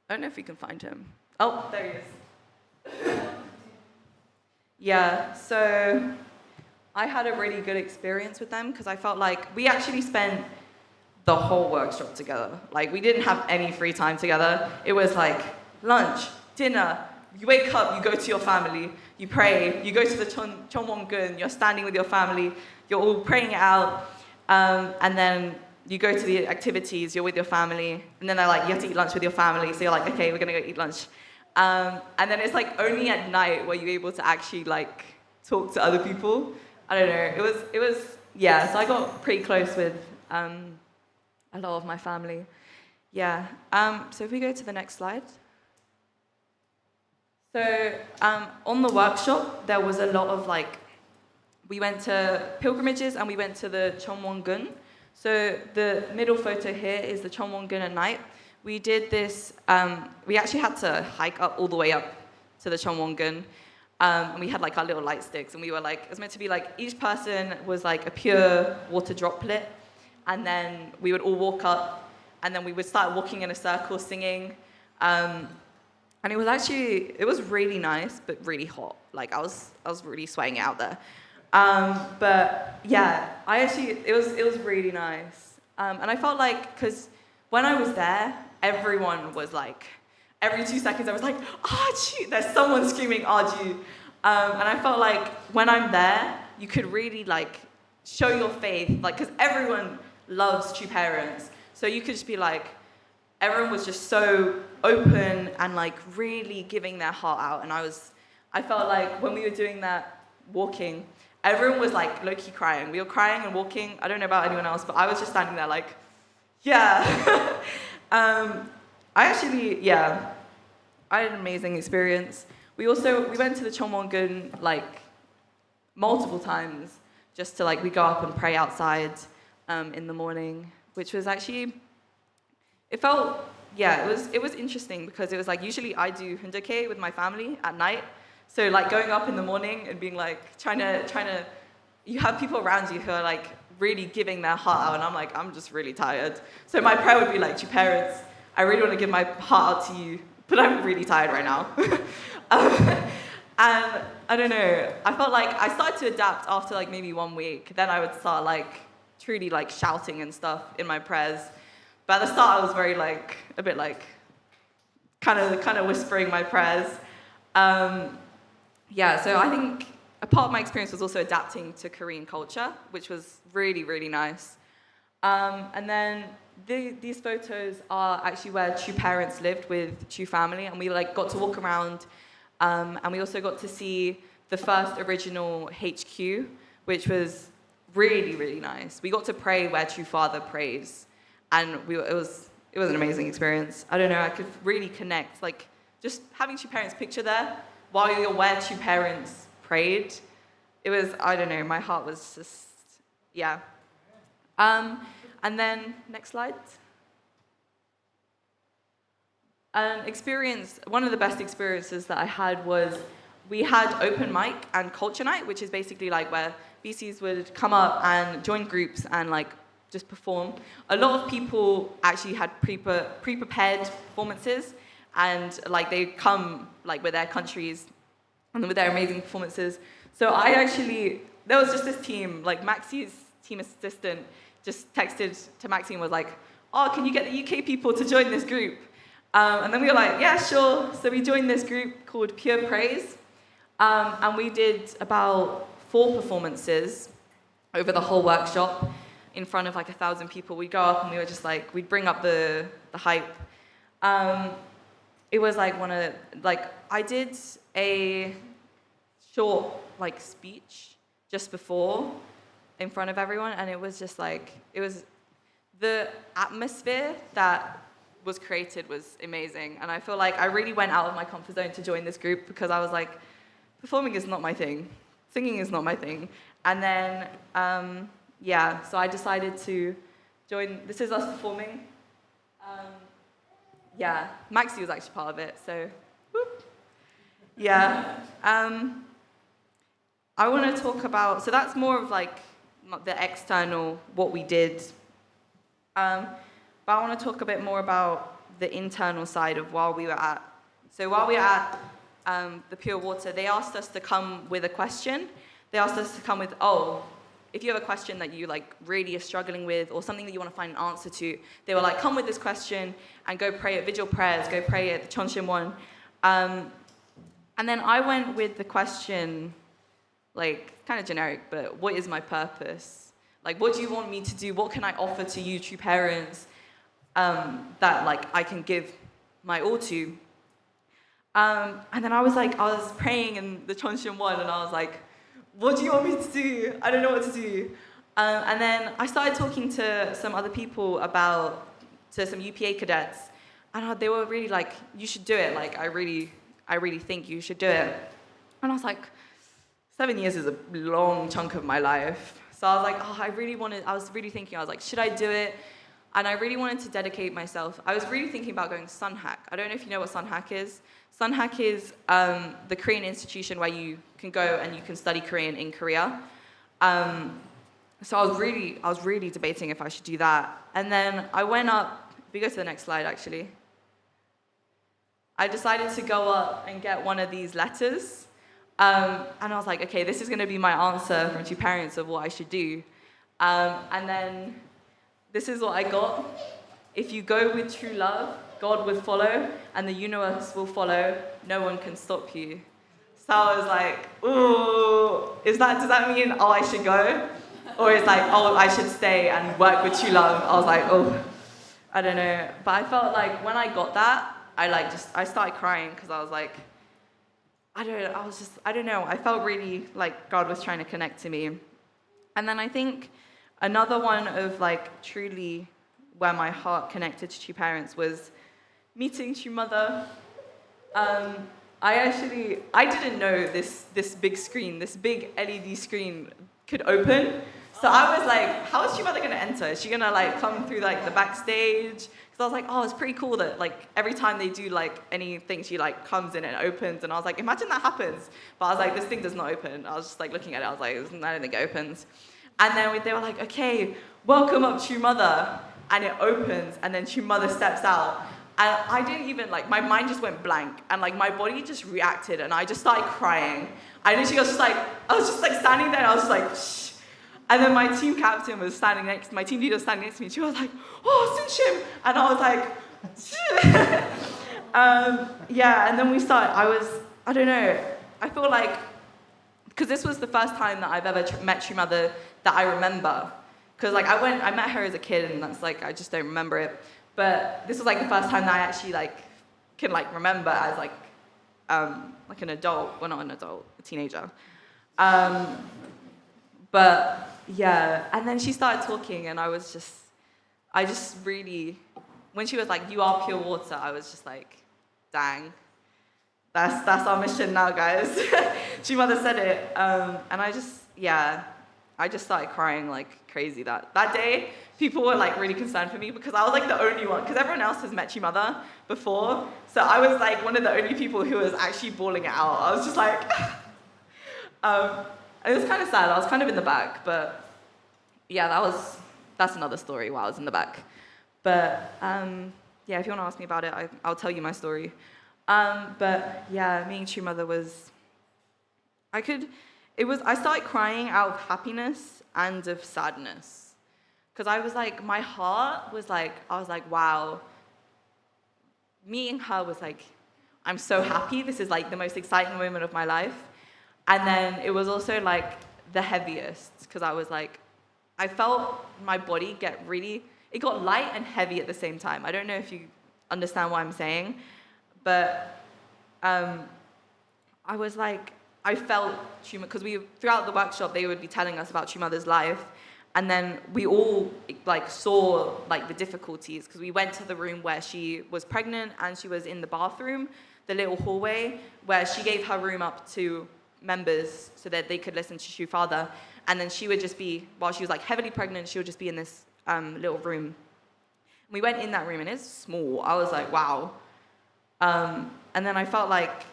I don't know if we can find him. Oh, there he is. Yeah, so I had a really good experience with them because I felt like we actually spent the whole workshop together. Like, we didn't have any free time together. It was like lunch, dinner, you wake up, you go to your family, you pray, you go to the Chonwon-gun, you're standing with your family, you're all praying it out, and then you go to the activities, you're with your family, and then they're like, you have to eat lunch with your family, so you're like, okay, we're gonna go eat lunch. And then it's like only at night where you're able to actually like talk to other people. I don't know, it was yeah, so I got pretty close with a lot of my family. Yeah, so if we go to the next slide. So on the workshop, there was a lot of like, we went to pilgrimages and we went to the Chonwon-gun. So the middle photo here is the Chonwon-gun at night. We did this, we actually had to hike up all the way up to the Chonwon-gun. And we had like our little light sticks, and we were like, it was meant to be like, each person was like a pure water droplet. And then we would all walk up, and then we would start walking in a circle singing. And it was really nice, but really hot. Like I was really sweating out there. But yeah, it was really nice. And I felt like, because when I was there, everyone was like, every 2 seconds I was like, Arju, there's someone screaming Arju. And I felt like when I'm there, you could really like show your faith, like, because everyone loves true parents. So you could just be like, everyone was just so open and like really giving their heart out. And I felt like when we were doing that walking, everyone was like low-key crying. We were crying and walking. I don't know about anyone else, but I was just standing there like, yeah. I had an amazing experience. We went to the Chonwon-gun like multiple times just to like, we go up and pray outside in the morning, which was actually, it was interesting because it was like, usually I do hundoke with my family at night. So like going up in the morning and being like, trying to, you have people around you who are like really giving their heart out, and I'm like, I'm just really tired. So my prayer would be like, to parents, I really want to give my heart out to you, but I'm really tired right now. And I don't know, I felt like I started to adapt after like maybe 1 week. Then I would start like truly like shouting and stuff in my prayers. But at the start I was very like, a bit like, kind of whispering my prayers. Yeah, so I think a part of my experience was also adapting to Korean culture, which was really, really nice. And then these photos are actually where True parents lived with True family, and we like got to walk around, and we also got to see the first original HQ, which was really, really nice. We got to pray where True Father prays, and it was an amazing experience. I don't know, I could really connect, like just having True parents picture there while you're where True parents prayed. It was, I don't know, my heart was just, yeah. And then, next slide. One of the best experiences that I had was we had open mic and culture night, which is basically like where BCs would come up and join groups and like just perform. A lot of people actually had pre-prepared performances, and like they'd come like with their countries and with their amazing performances. So there was just this team, like Maxi's team assistant just texted to Maxine, was like, oh, can you get the UK people to join this group? And then we were like, yeah, sure. So we joined this group called Pure Praise. And we did about 4 performances over the whole workshop in front of like 1,000 people. We'd go up and we were just like, we'd bring up the hype. It was like I did a short like speech just before in front of everyone, and it was just like, the atmosphere that was created was amazing, and I feel like I really went out of my comfort zone to join this group because I was like, performing is not my thing, singing is not my thing, and then so I decided to join. This is us performing. Maxi was actually part of it, so whoop. Yeah. I want to talk about, so that's more of like the external, what we did. But I want to talk a bit more about the internal side of while we were at. So while we were at the Pure Water, they asked us to come with a question. They asked us to come with, if you have a question that you like really are struggling with or something that you want to find an answer to, they were like, come with this question and go pray at vigil prayers, go pray at the Chonshin one. And then I went with the question, like kind of generic, but what is my purpose? Like, what do you want me to do? What can I offer to you, True parents, that like I can give my all to? And then I was praying in the Chonshin one, and I was like, what do you want me to do? I don't know what to do. And then I started talking to some other people to some UPA cadets, and they were really like, you should do it. Like, I really think you should do it. And I was like, 7 years is a long chunk of my life. So I was like, I was really thinking, I was like, should I do it? And I really wanted to dedicate myself. I was really thinking about going to Sunhack. I don't know if you know what Sunhack is. Sunhack is the Korean institution where you can go and you can study Korean in Korea. So I was really debating if I should do that. And then I went up, we go to the next slide actually. I decided to go up and get one of these letters. And I was like, okay, this is going to be my answer from True parents of what I should do. And then this is what I got. If you go with true love, God will follow, and the universe will follow. No one can stop you. So I was like, ooh, does that mean, I should go? Or it's like, I should stay and work with true love? I was like, I don't know. But I felt like when I got that, I started crying because I was like, I don't know. I felt really like God was trying to connect to me. And then I think another one of like truly where my heart connected to True parents was meeting True mother. I didn't know this big screen, this big LED screen could open. So I was like, how is True mother gonna enter? Is she gonna like come through like the backstage? Because I was like, it's pretty cool that like every time they do like anything, she like comes in and opens. And I was like, imagine that happens. But I was like, this thing does not open. I was just like looking at it. I was like, I don't think it opens. And then they were like, okay, welcome up True mother. And it opens, and then True mother steps out. And I didn't even, my mind just went blank. And, my body just reacted, and I just started crying. I literally was just I was just, standing there, and I was just like, shh. And then my team captain was standing my team leader was standing next to me. She was like, Sunshim. And I was like, and then we started, I don't know, I feel like, because this was the first time that I've ever met True mother that I remember. because like I met her as a kid, and that's like I just don't remember it. But this was like the first time that I actually like can like remember as like an adult, well not an adult, a teenager. But yeah, and then she started talking, and I just really, when she was like, "You are pure water," I was just like, dang, that's our mission now, guys. True Mother said it, and I just started crying like crazy that day. People were like really concerned for me because I was like the only one, because everyone else has met True Mother before, so I was like one of the only people who was actually bawling it out. I was just like, it was kind of sad. I was kind of in the back, but yeah, that's another story while I was in the back. But yeah, if you want to ask me about it, I'll tell you my story. But yeah, meeting True Mother was, I started crying out of happiness and of sadness. Because I was like, my heart was like, I was like, wow. Meeting her was like, I'm so happy. This is like the most exciting moment of my life. And then it was also like the heaviest, because I was like, I felt my body it got light and heavy at the same time. I don't know if you understand what I'm saying, but I was like, I felt True Mother, because throughout the workshop, they would be telling us about True Mother's life, and then we all like saw like the difficulties, because we went to the room where she was pregnant, and she was in the bathroom, the little hallway, where she gave her room up to members so that they could listen to True Father, and then she would just be, while she was like heavily pregnant, she would just be in this little room. We went in that room, and it's small. I was like, wow. And then I felt like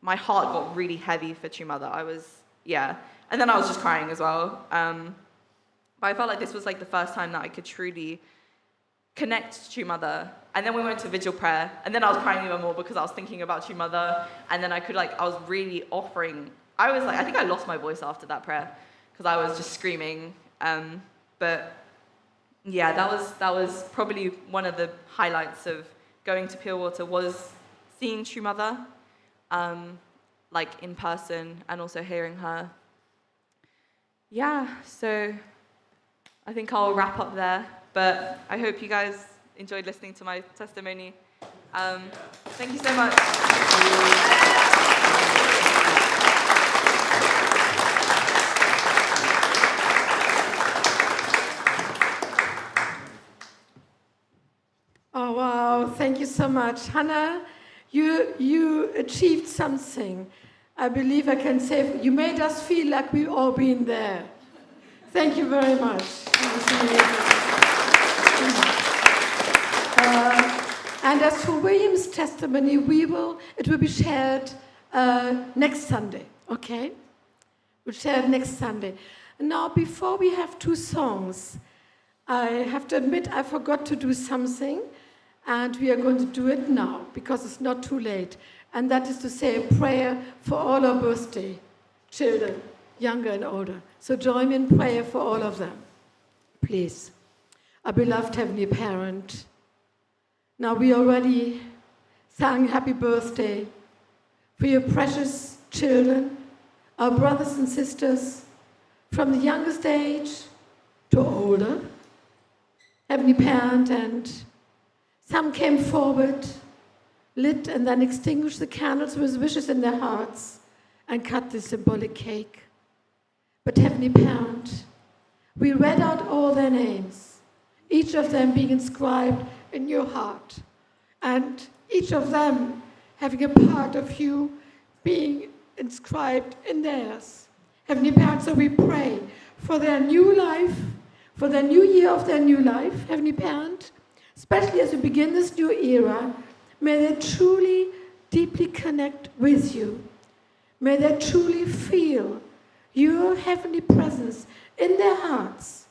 my heart got really heavy for True Mother. And then I was just crying as well. But I felt like this was like the first time that I could truly connect to True Mother. And then we went to vigil prayer, and then I was crying even more because I was thinking about True Mother, and then I was really offering. I think I lost my voice after that prayer because I was just screaming. But yeah, that was probably one of the highlights of going to Pure Water, was seeing True Mother, like in person, and also hearing her. Yeah, so I think I'll wrap up there, but I hope you guys enjoyed listening to my testimony. Thank you so much. Oh, wow, thank you so much. Hannah, you achieved something. I believe I can say, you made us feel like we've all been there. Thank you very much. And as for William's testimony, it will be shared next Sunday, okay? We'll share it next Sunday. Now, before we have 2 songs, I have to admit I forgot to do something, and we are going to do it now because it's not too late. And that is to say a prayer for all our birthday children, younger and older. So join me in prayer for all of them, please. Our beloved Heavenly Parent, now we already sang happy birthday for your precious children, our brothers and sisters, from the youngest age to older. Heavenly Parent, and some came forward, lit and then extinguished the candles with wishes in their hearts and cut the symbolic cake. But Heavenly Parent, we read out all their names, each of them being inscribed in your heart, and each of them having a part of you being inscribed in theirs. Heavenly Parent, so we pray for their new life, for their new year of their new life, Heavenly Parent, especially as we begin this new era. May they truly, deeply connect with you. May they truly feel your heavenly presence in their hearts,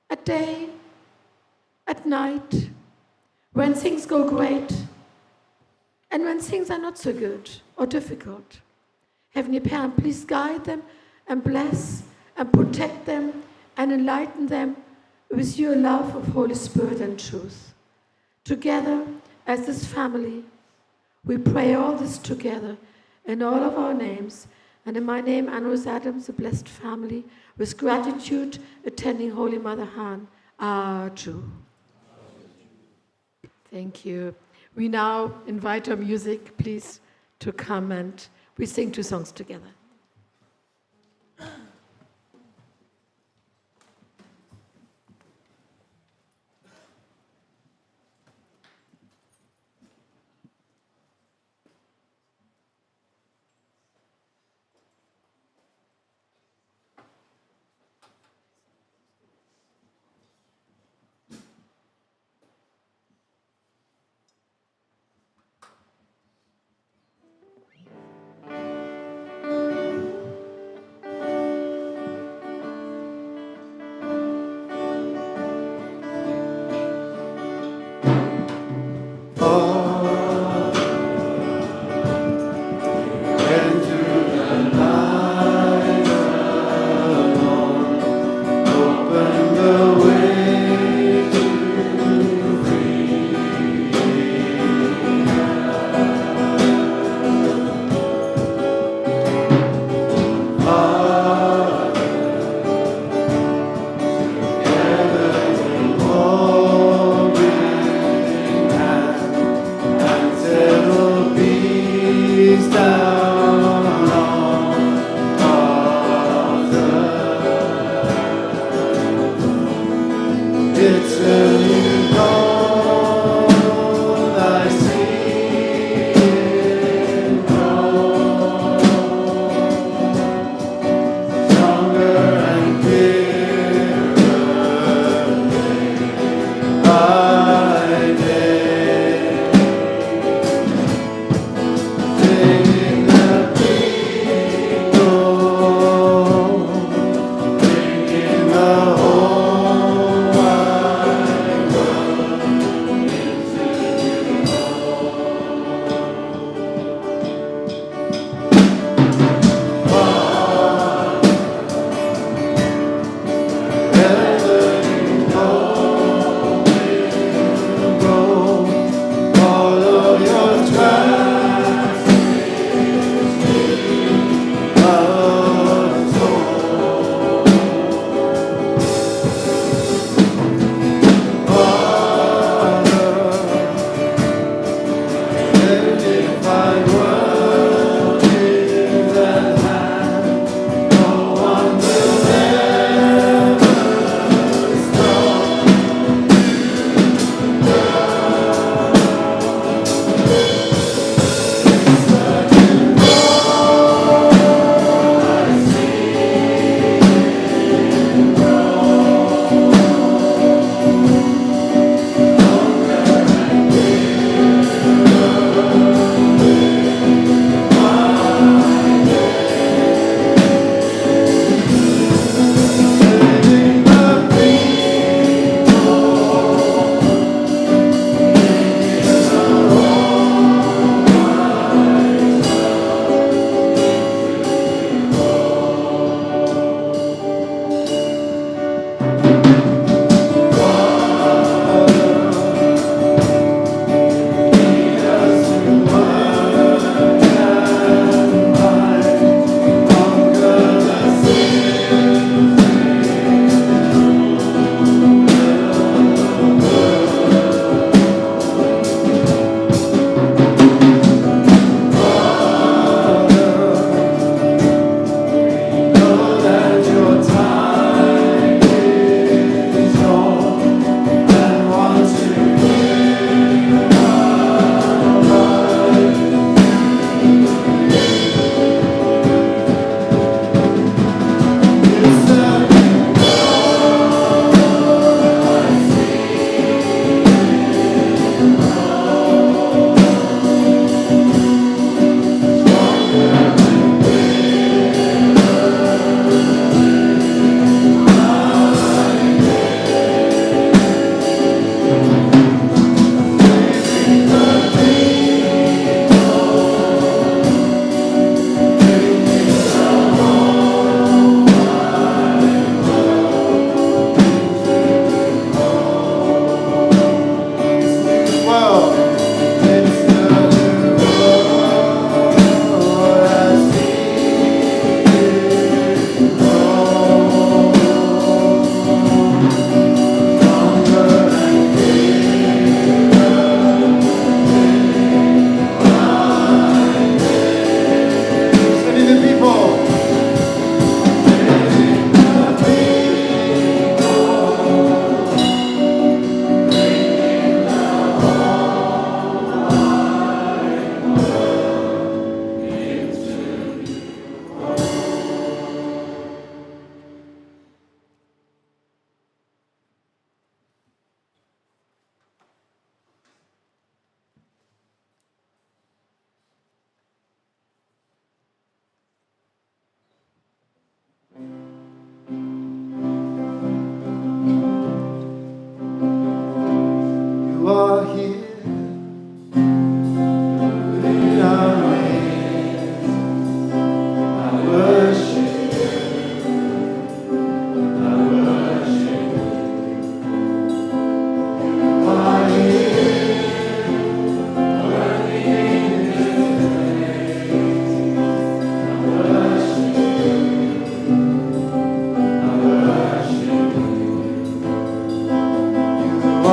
at day, at night, when things go great, and when things are not so good or difficult. Heavenly Parent, please guide them and bless and protect them and enlighten them with your love of Holy Spirit and truth. Together, as this family, we pray all this together in all of our names, And in my name, Anus Adams, the blessed family, with gratitude, attending Holy Mother Han, are true. Thank you. We now invite our music, please, to come, and we sing 2 songs together.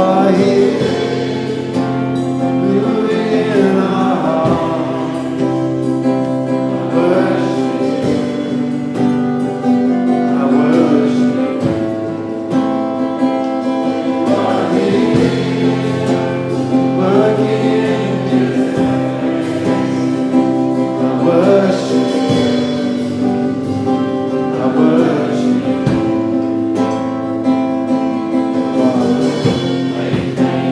are here, moving in our hearts. I worship you. You are here, working in this place. I worship you. I worship you. Father, I thank you.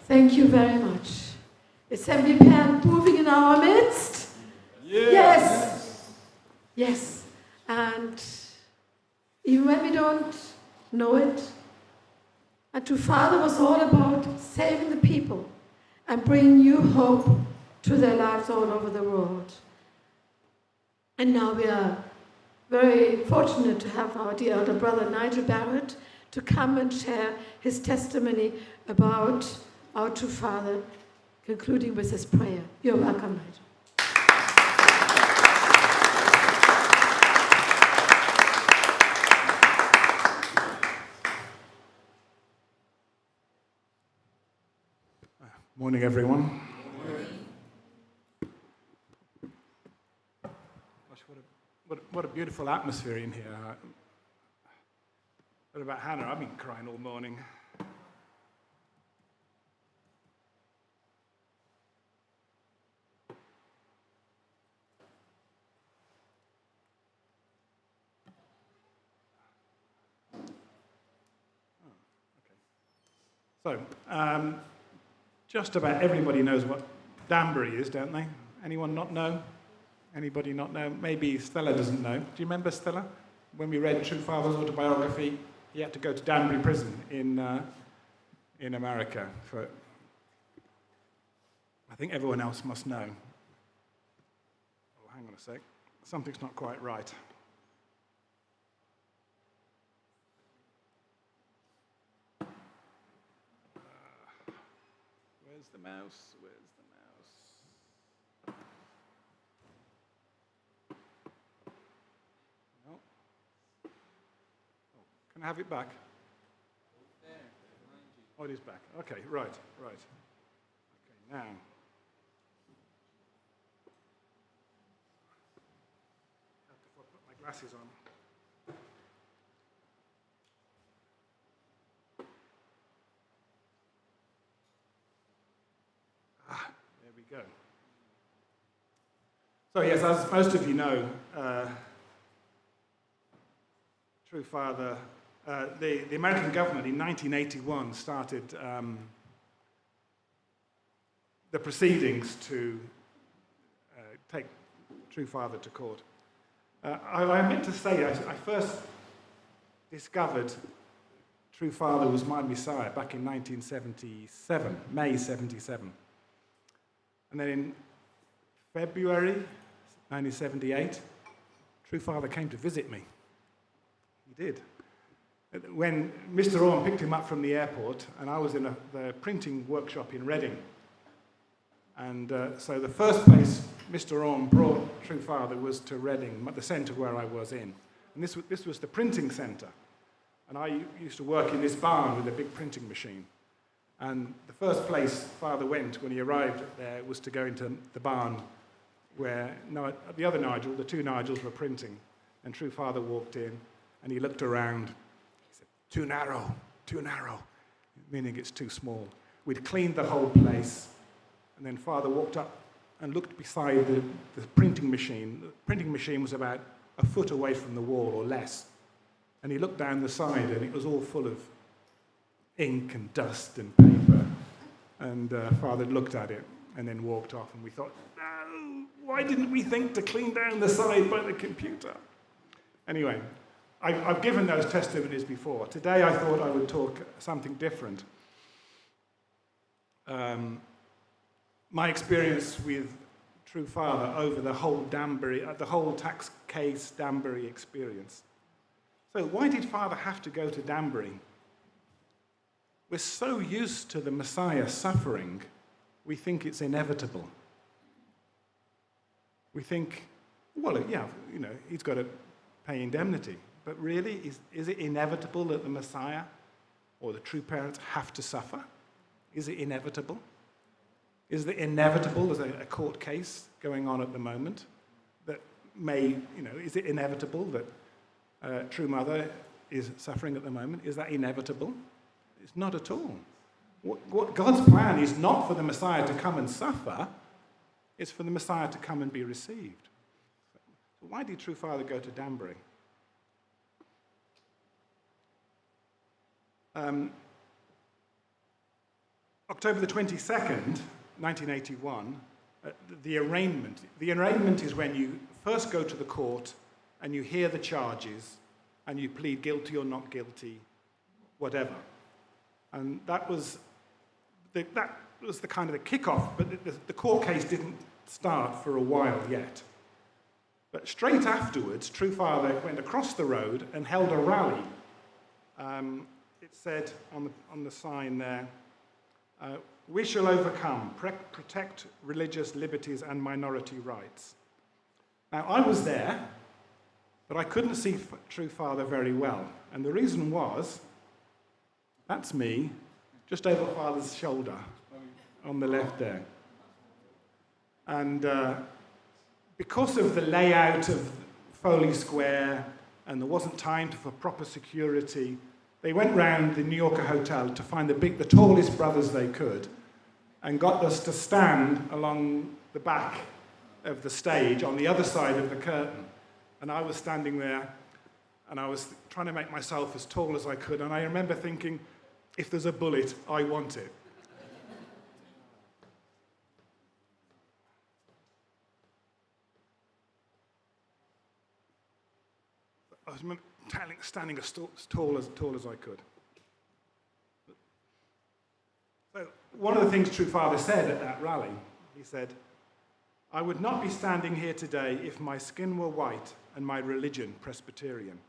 Thank you very much. Is Assembly Parent moving in our midst? Yes. Yes. And even when we don't know it, and to Father was all about saving the people and bringing new hope to their lives all over the world. And now we are very fortunate to have our dear elder brother Nigel Barrett to come and share his testimony about our true Father, concluding with his prayer. You're welcome, Nigel. Morning, everyone. Gosh, what a beautiful atmosphere in here. What about Hannah? I've been crying all morning. So, just about everybody knows what Danbury is, don't they? Anyone not know? Anybody not know? Maybe Stella doesn't know. Do you remember Stella? When we read True Father's autobiography, he had to go to Danbury prison in America. For, I think everyone else must know. Oh, hang on a sec. Something's not quite right. Where's the mouse? Where's the mouse? No. Oh, can I have it back? Oh, it is back. Okay, right. Okay, now. I have to put my glasses on. There we go. So yes, as most of you know, True Father, the American government in 1981 started the proceedings to take True Father to court. I meant to say, I first discovered True Father was my Messiah back in 1977, May 77. And then in February 1978, True Father came to visit me. He did. When Mr. Orme picked him up from the airport, and I was in the printing workshop in Reading. And so the first place Mr. Orme brought True Father was to Reading, the centre where I was in. And this was the printing centre. And I used to work in this barn with a big printing machine. And the first place Father went when he arrived there was to go into the barn where the other Nigel, the two Nigels, were printing. And True Father walked in and he looked around. He said, too narrow, meaning it's too small. We'd cleaned the whole place. And then Father walked up and looked beside the printing machine. The printing machine was about a foot away from the wall or less. And he looked down the side and it was all full of ink and dust and paper. And Father looked at it and then walked off. And we thought, no, why didn't we think to clean down the side by the computer? Anyway, I've given those testimonies before. Today I thought I would talk something different. My experience with True Father over the whole tax case Danbury experience. So why did Father have to go to Danbury? We're so used to the Messiah suffering, we think it's inevitable. We think, well, yeah, he's got to pay indemnity. But really, is it inevitable that the Messiah or the true parents have to suffer? Is it inevitable? Is it inevitable, there's a court case going on at the moment that is it inevitable that True Mother is suffering at the moment? Is that inevitable? It's not at all. What God's plan is not for the Messiah to come and suffer, it's for the Messiah to come and be received. So why did True Father go to Danbury? October the 22nd, 1981, the arraignment. The arraignment is when you first go to the court and you hear the charges and you plead guilty or not guilty, whatever. And that was the kind of the kickoff, but the court case didn't start for a while yet. But straight afterwards, True Father went across the road and held a rally. It said on the sign there, "We shall overcome, protect religious liberties and minority rights." Now, I was there, but I couldn't see True Father very well. And the reason was, that's me, just over Father's shoulder, on the left there. And because of the layout of Foley Square, and there wasn't time for proper security, they went round the New Yorker hotel to find the tallest brothers they could, and got us to stand along the back of the stage on the other side of the curtain. And I was standing there, and I was trying to make myself as tall as I could, and I remember thinking, if there's a bullet, I want it. I was standing as tall as I could. So one of the things True Father said at that rally, he said, "I would not be standing here today if my skin were white and my religion Presbyterian.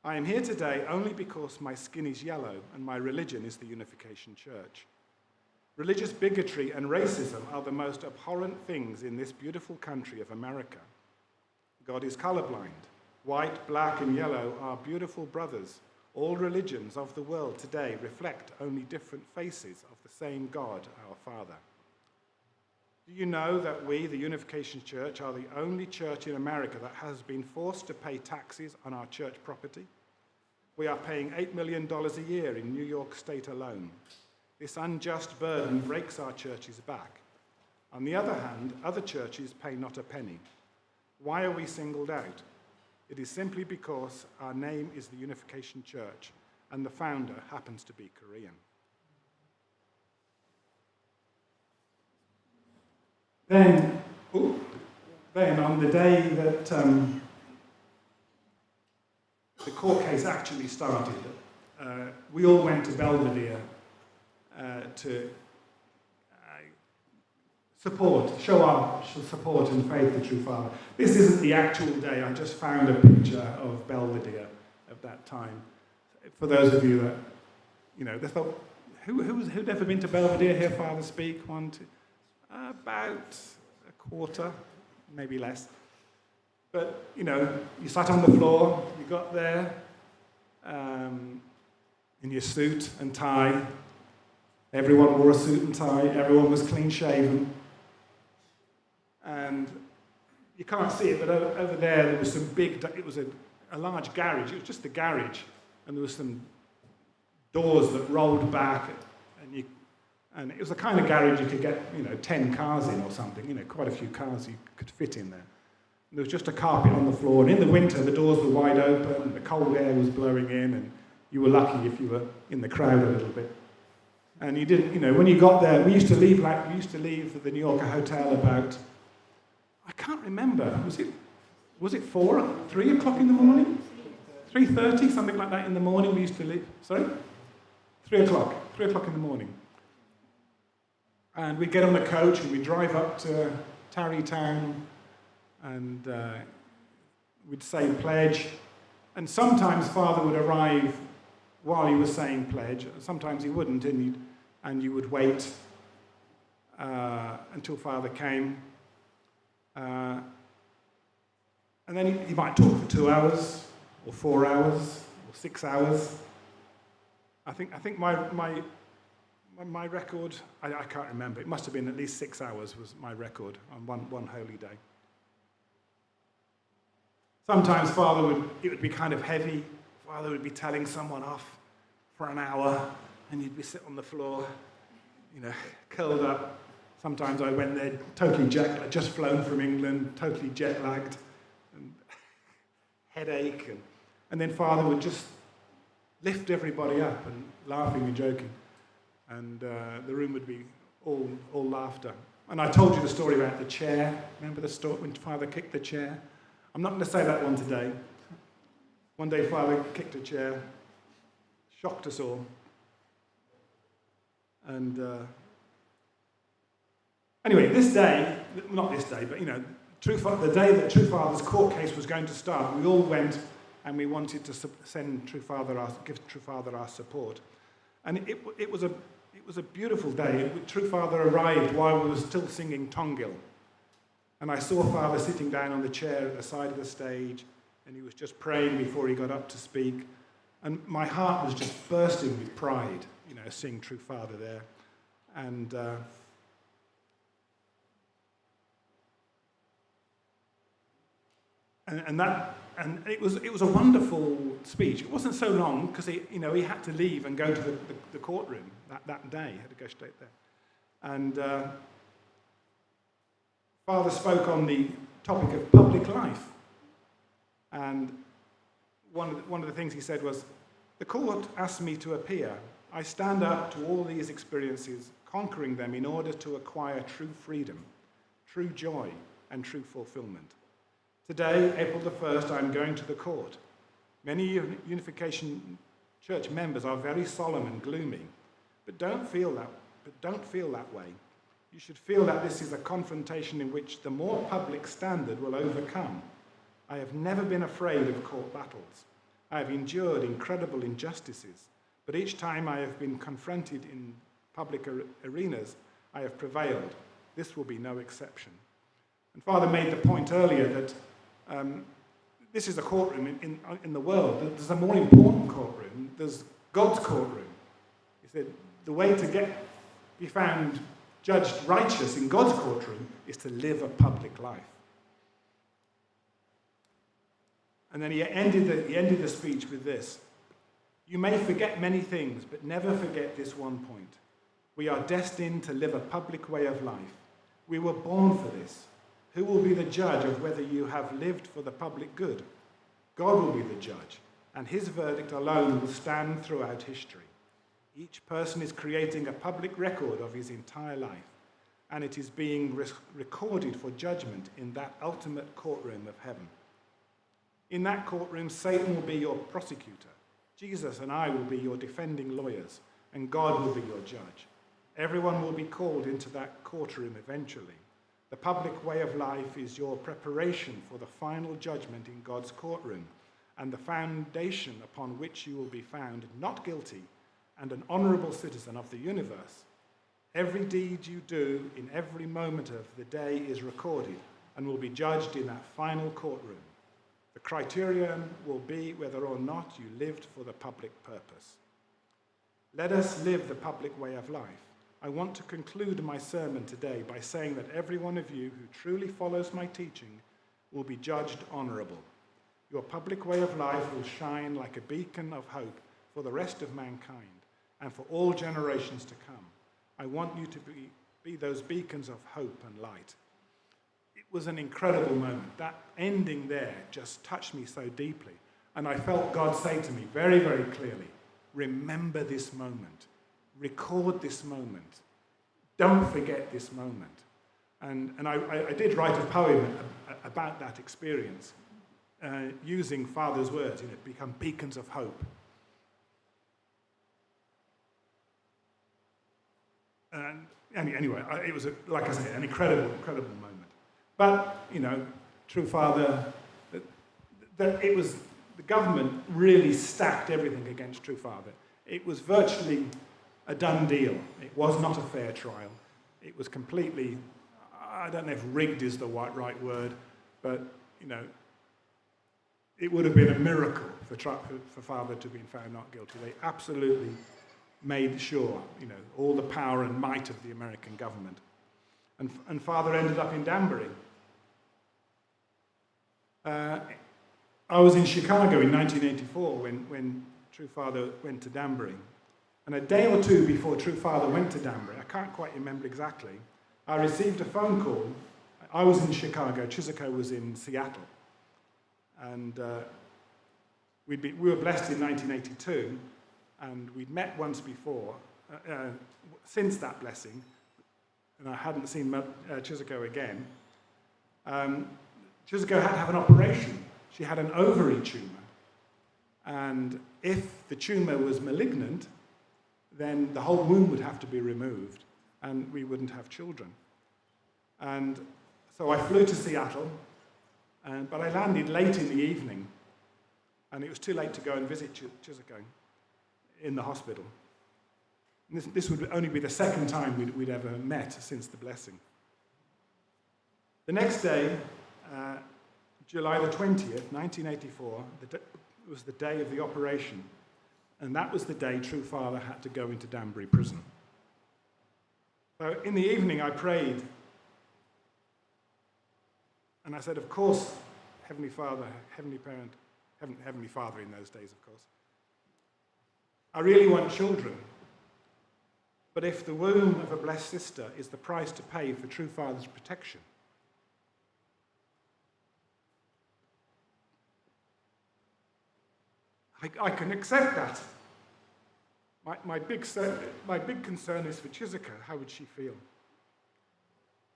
I am here today only because my skin is yellow and my religion is the Unification Church. Religious bigotry and racism are the most abhorrent things in this beautiful country of America. God is colorblind. White, black, and yellow are beautiful brothers. All religions of the world today reflect only different faces of the same God, our Father. Do you know that we, the Unification Church, are the only church in America that has been forced to pay taxes on our church property? We are paying $8 million a year in New York State alone. This unjust burden breaks our church's back. On the other hand, other churches pay not a penny. Why are we singled out? It is simply because our name is the Unification Church, and the founder happens to be Korean." Then on the day that the court case actually started, we all went to Belvedere to show our support and faith to True Father. This isn't the actual day. I just found a picture of Belvedere at that time. For those of you that, they thought, who'd ever been to Belvedere, hear Father speak? One, two, about a quarter, maybe less. But, you sat on the floor, you got there in your suit and tie. Everyone wore a suit and tie. Everyone was clean shaven. And you can't see it, but over there was some it was a large garage. It was just a garage. And there was some doors that rolled back. And it was the kind of garage you could get, 10 cars in or something. Quite a few cars you could fit in there. And there was just a carpet on the floor. And in the winter, the doors were wide open and the cold air was blowing in. And you were lucky if you were in the crowd a little bit. And you didn't, when you got there, we used to leave the New Yorker hotel about, I can't remember, was it 3 o'clock in the morning? 3:30, something like that in the morning we used to leave. Sorry? 3 o'clock in the morning. And we'd get on a coach and we'd drive up to Tarrytown and we'd say pledge. And sometimes Father would arrive while he was saying pledge. Sometimes he wouldn't, and you would wait until Father came. And then he might talk for 2 hours, or 4 hours, or 6 hours. I think my record, I can't remember. It must have been at least 6 hours was my record on one holy day. Sometimes it would be kind of heavy. Father would be telling someone off for an hour, and you'd be sitting on the floor, curled up. Sometimes I went there totally jet-lagged, just flown from England, totally jet-lagged, and headache. And then Father would just lift everybody up and laughing and joking. and the room would be all laughter. And I told you the story about the chair. Remember the story when Father kicked the chair? I'm not going to say that one today. One day Father kicked a chair, shocked us all. And anyway, this day, not this day, but the day that True Father's court case was going to start, we all went and we wanted to give True Father our support. And it was a beautiful day. True Father arrived while we were still singing Tongil. And I saw Father sitting down on the chair at the side of the stage, and he was just praying before he got up to speak. And my heart was just bursting with pride, seeing True Father there. And it was a wonderful speech. It wasn't so long because he had to leave and go to the courtroom that day. He had to go straight there. And Father spoke on the topic of public life. And one of the things he said was, "The court asked me to appear. I stand up to all these experiences, conquering them in order to acquire true freedom, true joy, and true fulfillment. Today, April the 1st, I'm going to the court. Many Unification Church members are very solemn and gloomy, but don't feel that way. You should feel that this is a confrontation in which the more public standard will overcome. I have never been afraid of court battles. I have endured incredible injustices, but each time I have been confronted in public arenas, I have prevailed. This will be no exception." And Father made the point earlier that this is a courtroom in the world. There's a more important courtroom. There's God's courtroom. He said the way to be found judged righteous in God's courtroom is to live a public life. And then he ended the speech with this: "You may forget many things, but never forget this one point. We are destined to live a public way of life. We were born for this. Who will be the judge of whether you have lived for the public good? God will be the judge, and his verdict alone will stand throughout history. Each person is creating a public record of his entire life, and it is being recorded for judgment in that ultimate courtroom of heaven. In that courtroom, Satan will be your prosecutor. Jesus and I will be your defending lawyers, and God will be your judge. Everyone will be called into that courtroom eventually. The public way of life is your preparation for the final judgment in God's courtroom, and the foundation upon which you will be found not guilty and an honorable citizen of the universe. Every deed you do in every moment of the day is recorded and will be judged in that final courtroom. The criterion will be whether or not you lived for the public purpose. Let us live the public way of life. I want to conclude my sermon today by saying that every one of you who truly follows my teaching will be judged honorable. Your public way of life will shine like a beacon of hope for the rest of mankind and for all generations to come. I want you to be those beacons of hope and light." It was an incredible moment. That ending there just touched me so deeply. And I felt God say to me very, very clearly, remember this moment. Record this moment. Don't forget this moment. And I did write a poem about that experience, using Father's words, become beacons of hope. And anyway, it was, like I said, an incredible moment. But, True Father, it was, the government really stacked everything against True Father. It was virtually a done deal. It was not a fair trial. It was completely, I don't know if rigged is the right word, but, it would have been a miracle for Father to have been found not guilty. They absolutely made sure, all the power and might of the American government. And Father ended up in Danbury. I was in Chicago in 1984 when True Father went to Danbury. And a day or two before True Father went to Danbury, I can't quite remember exactly, I received a phone call. I was in Chicago, Chizuko was in Seattle. And we were blessed in 1982, and we'd met once before, since that blessing, and I hadn't seen Chizuko again, Chizuko had to have an operation. She had an ovary tumour. And if the tumour was malignant, then the whole womb would have to be removed, and we wouldn't have children. And so I flew to Seattle, but I landed late in the evening, and it was too late to go and visit Chizuko in the hospital. And this would only be the second time we'd ever met since the blessing. The next day, July the 20th, 1984, was the day of the operation, and that was the day True Father had to go into Danbury prison. So in the evening I prayed, and I said, of course, Heavenly Father, Heavenly Parent, Heavenly Father in those days, of course, I really want children, but if the womb of a blessed sister is the price to pay for True Father's protection, I can accept that. My big concern is for Chizuko. How would she feel?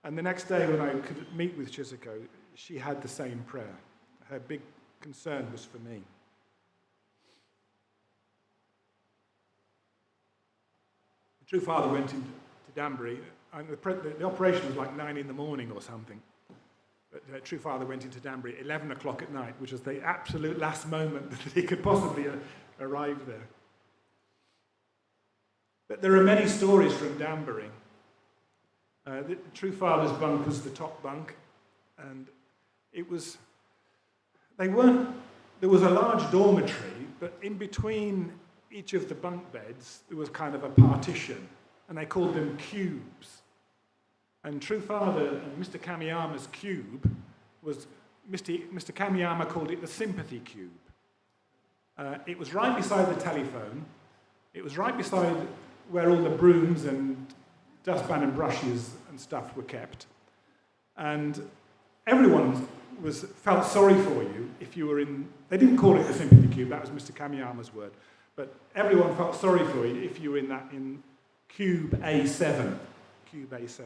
And the next day when I could meet with Chizuko, she had the same prayer. Her big concern was for me. The True Father went into Danbury, and the operation was like 9 in the morning or something. But True Father went into Danbury at 11 o'clock at night, which was the absolute last moment that he could possibly arrive there. But there are many stories from Danbury. The True Father's bunk was the top bunk, and there was a large dormitory, but in between each of the bunk beds there was kind of a partition, and they called them cubes. And True Father and Mr. Kamiyama's cube was, Mr. Kamiyama called it the sympathy cube. It was right beside the telephone. It was right beside where all the brooms and dustpan and brushes and stuff were kept. And everyone felt sorry for you if you were in, they didn't call it the sympathy cube, that was Mr. Kamiyama's word, but everyone felt sorry for you if you were in cube A7. Cube A7.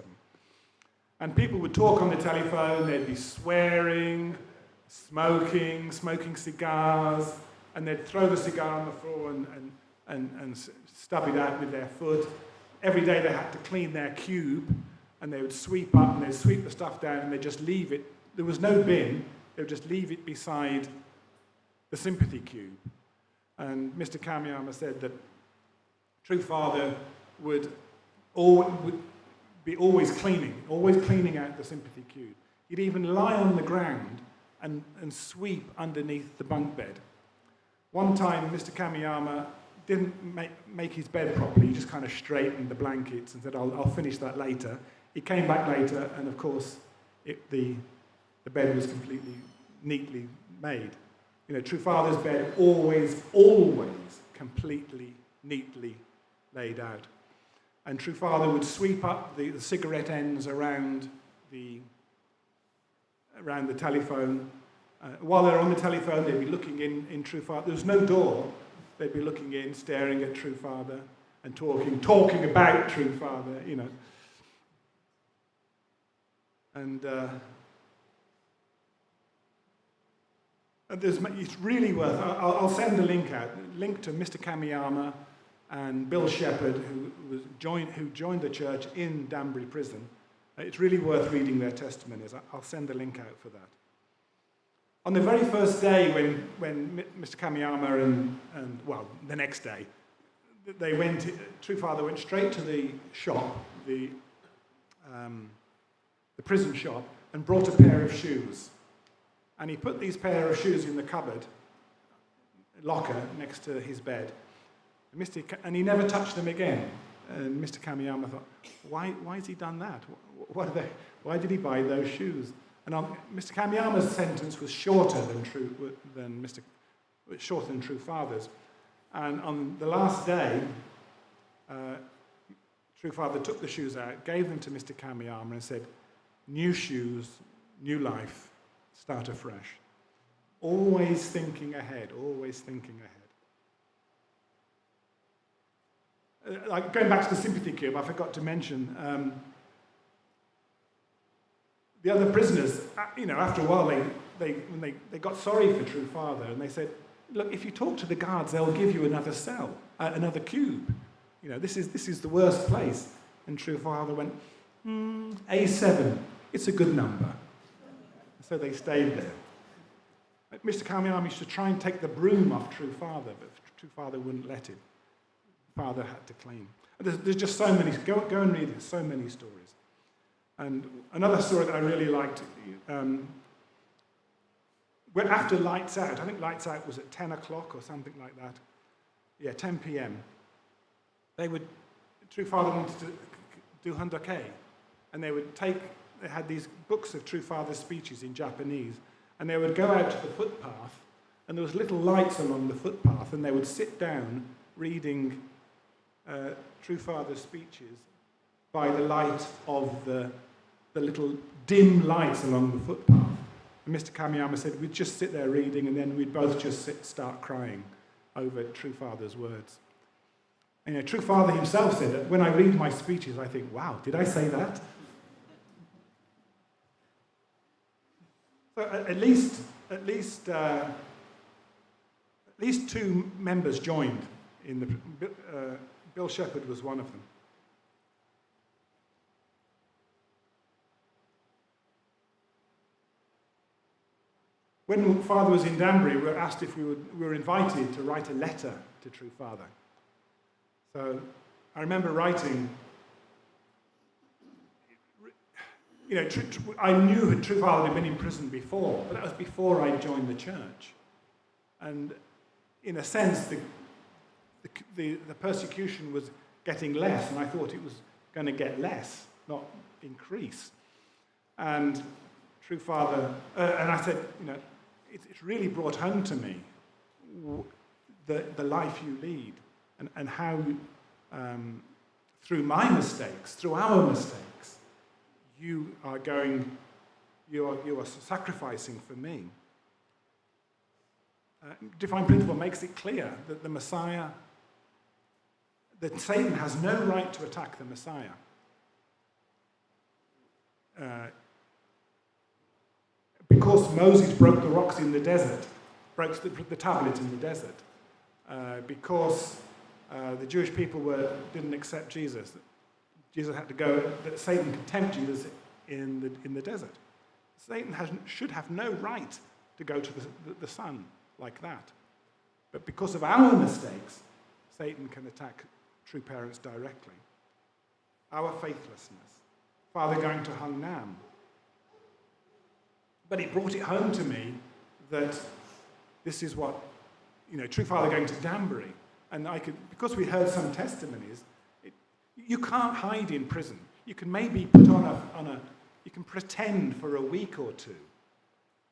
And people would talk on the telephone, they'd be swearing, smoking cigars, and they'd throw the cigar on the floor and stub it out with their foot. Every day they had to clean their cube, and they would sweep up and they'd sweep the stuff down and they'd just leave it. There was no bin, they would just leave it beside the sympathy cube. And Mr. Kamiyama said that True Father would be always cleaning out the sympathy cube. He'd even lie on the ground and sweep underneath the bunk bed. One time, Mr. Kamiyama didn't make his bed properly. He just kind of straightened the blankets and said, I'll finish that later. He came back later, and of course, the bed was completely neatly made. You know, True Father's bed always completely neatly laid out. And True Father would sweep up the cigarette ends around the telephone. While they're on the telephone, they'd be looking in True Father. There was no door. They'd be looking in, staring at True Father, and talking about True Father, you know. And it's really worth. I'll send a link out. Link to Mr. Kamiyama and Bill Shepherd, who joined the church in Danbury prison. It's really worth reading their testimonies. I'll send the link out for that. On the very first day when Mr. Kamiyama and the next day, True Father went straight to the shop, the prison shop, and brought a pair of shoes. And he put these pair of shoes in the cupboard, locker, next to his bed. And he never touched them again. And Mr. Kamiyama thought, why has he done that? Why did he buy those shoes? And Mr. Kamiyama's sentence was shorter than True Father's. And on the last day, True Father took the shoes out, gave them to Mr. Kamiyama, and said, "New shoes, new life, start afresh." Always thinking ahead, always thinking ahead. Going back to the sympathy cube, I forgot to mention the other prisoners. After a while, they got sorry for True Father, and they said, "Look, if you talk to the guards, they'll give you another cell, another cube. This is the worst place." And True Father went, A7. It's a good number. So they stayed there. Mr. Kamiyama used to try and take the broom off True Father, but True Father wouldn't let him. Father had to clean. There's just so many. Go and read it. So many stories. And another story that I really liked. After Lights Out, I think Lights Out was at 10 o'clock or something like that. Yeah, 10 p.m. True Father wanted to do Handake, and they had these books of True Father's speeches in Japanese, and they would go out to the footpath, and there was little lights along the footpath, and they would sit down reading True Father's speeches by the light of the little dim lights along the footpath. And Mr. Kamiyama said we'd just sit there reading, and then we'd both just start crying over True Father's words. And True Father himself said that when I read my speeches, I think, wow, did I say that? So at least two members joined in the. Bill Shepherd was one of them. When Father was in Danbury, we were asked if we were invited to write a letter to True Father. So I remember writing, I knew True Father had been in prison before, but that was before I joined the church. And in a sense, the persecution was getting less, and I thought it was going to get less, not increase. And True Father, and I said, it's really brought home to me the life you lead, and how through my mistakes, through our mistakes, you are sacrificing for me. Divine Principle makes it clear that the Messiah, that Satan has no right to attack the Messiah. Because Moses broke the rocks in the desert, broke the tablet in the desert, because the Jewish people didn't accept Jesus. Jesus had to go, that Satan could tempt Jesus in the desert. Satan should have no right to go to the Son like that. But because of our mistakes, Satan can attack true parents directly. Our faithlessness. Father going to Hung Nam. But it brought it home to me that this is what, True Father going to Danbury. And because we heard some testimonies, you can't hide in prison. You can maybe put you can pretend for a week or two.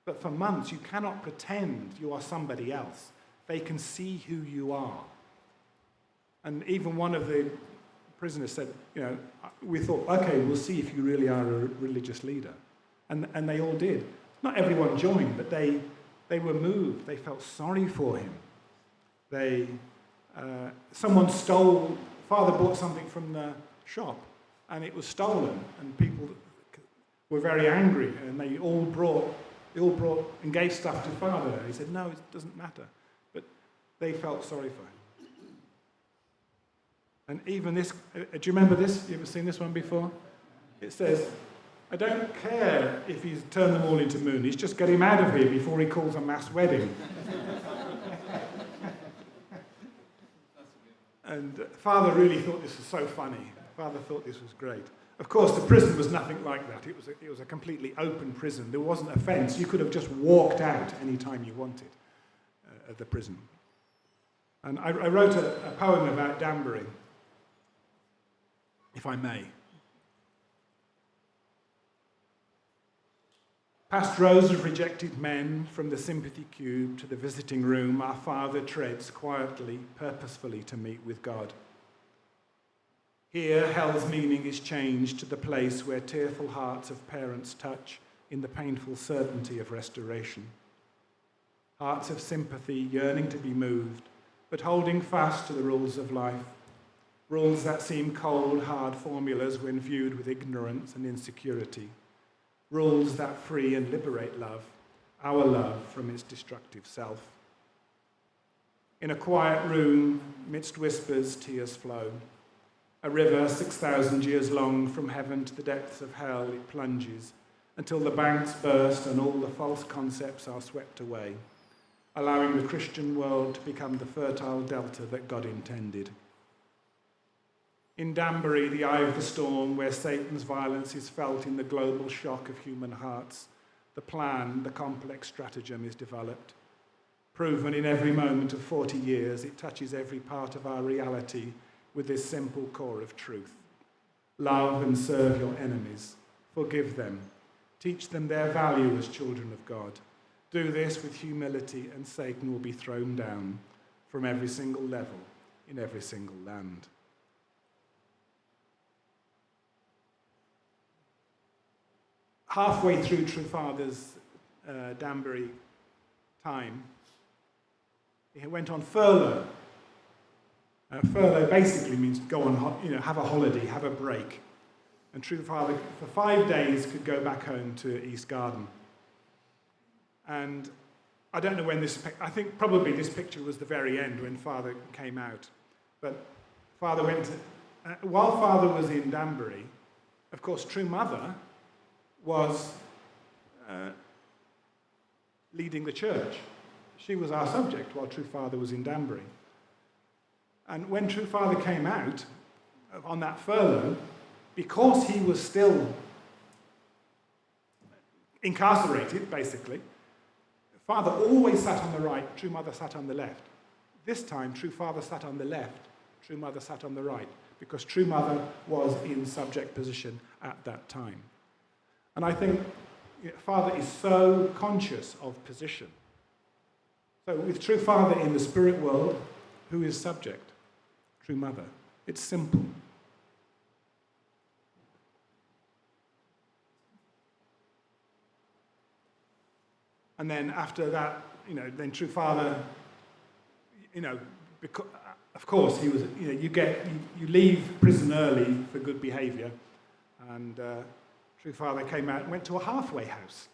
But for months, you cannot pretend you are somebody else. They can see who you are. And even one of the prisoners said, we thought, okay, we'll see if you really are a religious leader. And they all did. Not everyone joined, but they were moved. They felt sorry for him. Someone stole, Father bought something from the shop, and it was stolen, and people were very angry, and they all brought and gave stuff to Father. He said, no, it doesn't matter. But they felt sorry for him. And even this, do you remember this? You ever seen this one before? It says, I don't care if he's turned them all into moonies, just get him out of here before he calls a mass wedding. And Father really thought this was so funny. Father thought this was great. Of course, the prison was nothing like that. It was a completely open prison. There wasn't a fence. You could have just walked out any time you wanted at the prison. And I wrote a poem about Danbury, if I may. Past rows of rejected men, from the sympathy cube to the visiting room, our Father treads quietly, purposefully to meet with God. Here, hell's meaning is changed to the place where tearful hearts of parents touch in the painful certainty of restoration. Hearts of sympathy yearning to be moved, but holding fast to the rules of life. rules that seem cold, hard formulas when viewed with ignorance and insecurity, rules that free and liberate love, our love, from its destructive self. In a quiet room, midst whispers, tears flow. A river 6,000 years long, from heaven to the depths of hell it plunges, until the banks burst and all the false concepts are swept away, allowing the Christian world to become the fertile delta that God intended. In Danbury, the eye of the storm, where Satan's violence is felt in the global shock of human hearts, the plan, the complex stratagem is developed. Proven in every moment of 40 years, it touches every part of our reality with this simple core of truth. Love and serve your enemies. Forgive them. Teach them their value as children of God. Do this with humility, and Satan will be thrown down from every single level in every single land. Halfway through True Father's Danbury time, he went on furlough. Furlough basically means go on, have a holiday, have a break. And True Father, for 5 days, could go back home to East Garden. And I don't know when I think probably this picture was the very end when Father came out. But Father while Father was in Danbury, of course, True Mother was leading the church. She was our subject while True Father was in Danbury. And when True Father came out on that furlough, because he was still incarcerated, basically, Father always sat on the right, True Mother sat on the left. This time, True Father sat on the left, True Mother sat on the right, because True Mother was in subject position at that time. And I think Father is so conscious of position. So with True Father in the spirit world, who is subject? True Mother. It's simple. And then after that, then True Father, because, of course, he was, you leave prison early for good behaviour, and True Father came out and went to a halfway house,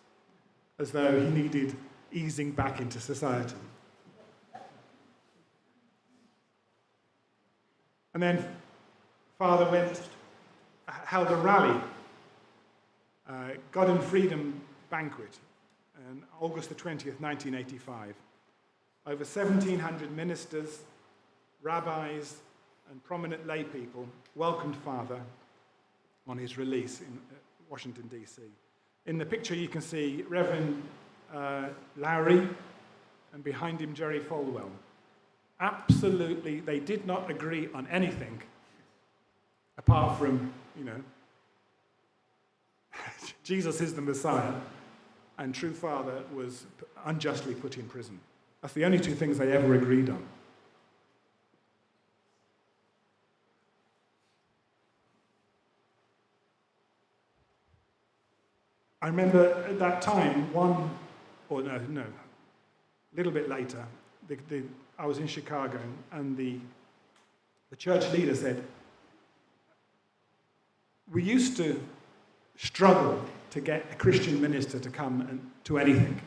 as though he needed easing back into society. And then Father held a rally, God and Freedom Banquet, on August the 20th, 1985. Over 1,700 ministers, rabbis, and prominent lay people welcomed Father on his release in Washington, D.C. In the picture you can see Reverend Lowry, and behind him Jerry Falwell. Absolutely, they did not agree on anything apart from, Jesus is the Messiah, and True Father was unjustly put in prison. That's the only two things they ever agreed on. I remember at that time, a little bit later, I was in Chicago, and the church leader said, we used to struggle to get a Christian minister to come to anything.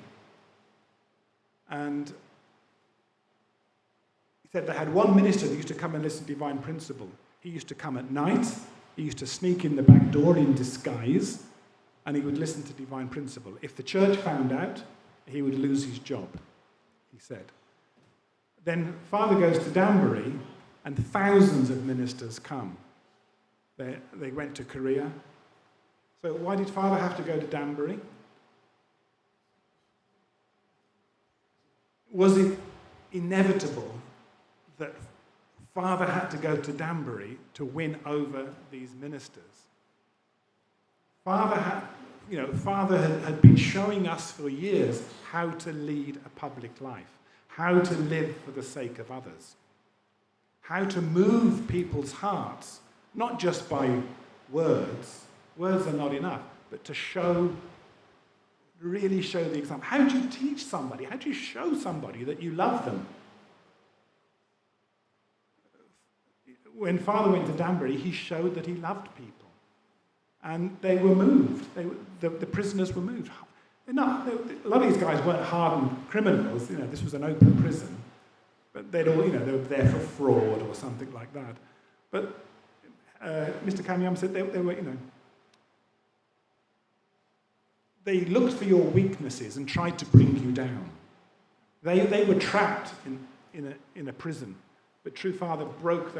And he said they had one minister that used to come and listen to Divine Principle. He used to come at night, he used to sneak in the back door in disguise, and he would listen to Divine Principle. If the church found out, he would lose his job, he said. Then Father goes to Danbury, and thousands of ministers come. They went to Korea. So why did Father have to go to Danbury? Was it inevitable that Father had to go to Danbury to win over these ministers? Father had been showing us for years how to lead a public life, how to live for the sake of others, how to move people's hearts, not just by words. Words are not enough, but to really show the example. How do you teach somebody? How do you show somebody that you love them? when Father went to Danbury, he showed that he loved people. And they were moved. The prisoners were moved. A lot of these guys weren't hardened criminals. This was an open prison. But they'd all, they were there for fraud or something like that. But Mr. Kanyam said they were, they looked for your weaknesses and tried to bring you down. They were trapped in a prison. But True Father broke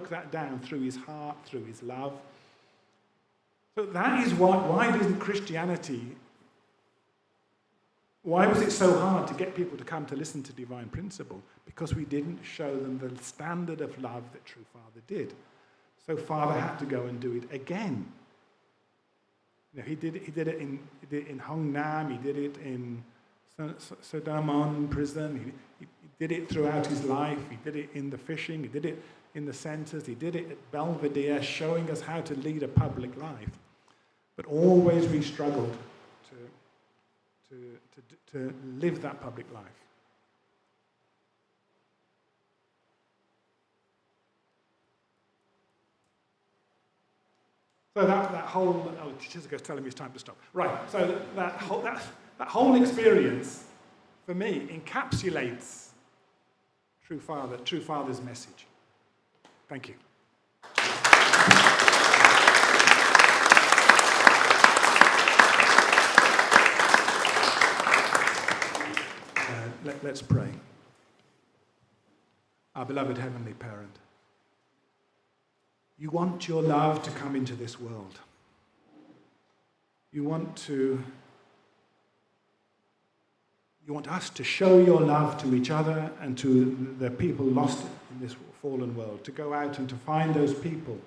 that down through his heart, through his love. So that is why did Christianity, why was it so hard to get people to come to listen to Divine Principle? Because we didn't show them the standard of love that True Father did. So Father had to go and do it again. He did it in Hong Nam, he did it in Sodamon prison, he did it throughout his life, he did it in the fishing, he did it in the centres, he did it at Belvedere, showing us how to lead a public life. But always we struggled to live that public life. So that whole, Chizuka's telling me it's time to stop. Right, so that whole experience, for me, encapsulates True Father's message. Thank you. Let's pray. Our beloved Heavenly Parent, you want your love to come into this world. You want us to show your love to each other and to the people lost in this fallen world, to go out and to find those people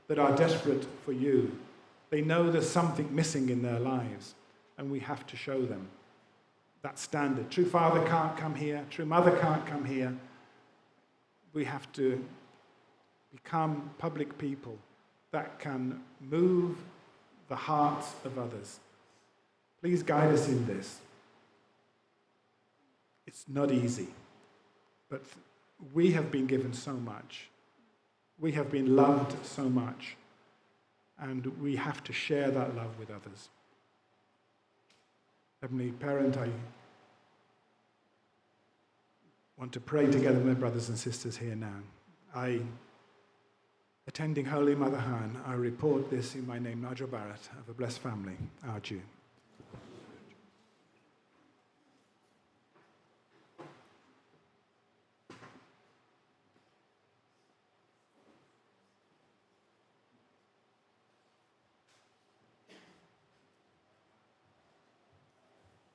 that are desperate for you. They know there's something missing in their lives, and we have to show them that standard. True Father can't come here. True Mother can't come here. We have to become public people that can move the hearts of others. Please guide us in this. It's not easy, but we have been given so much. We have been loved so much, and we have to share that love with others. Heavenly Parent, I want to pray together with my brothers and sisters here now. Attending Holy Mother Han, I report this in my name, Nigel Barrett, of a blessed family, our Jew.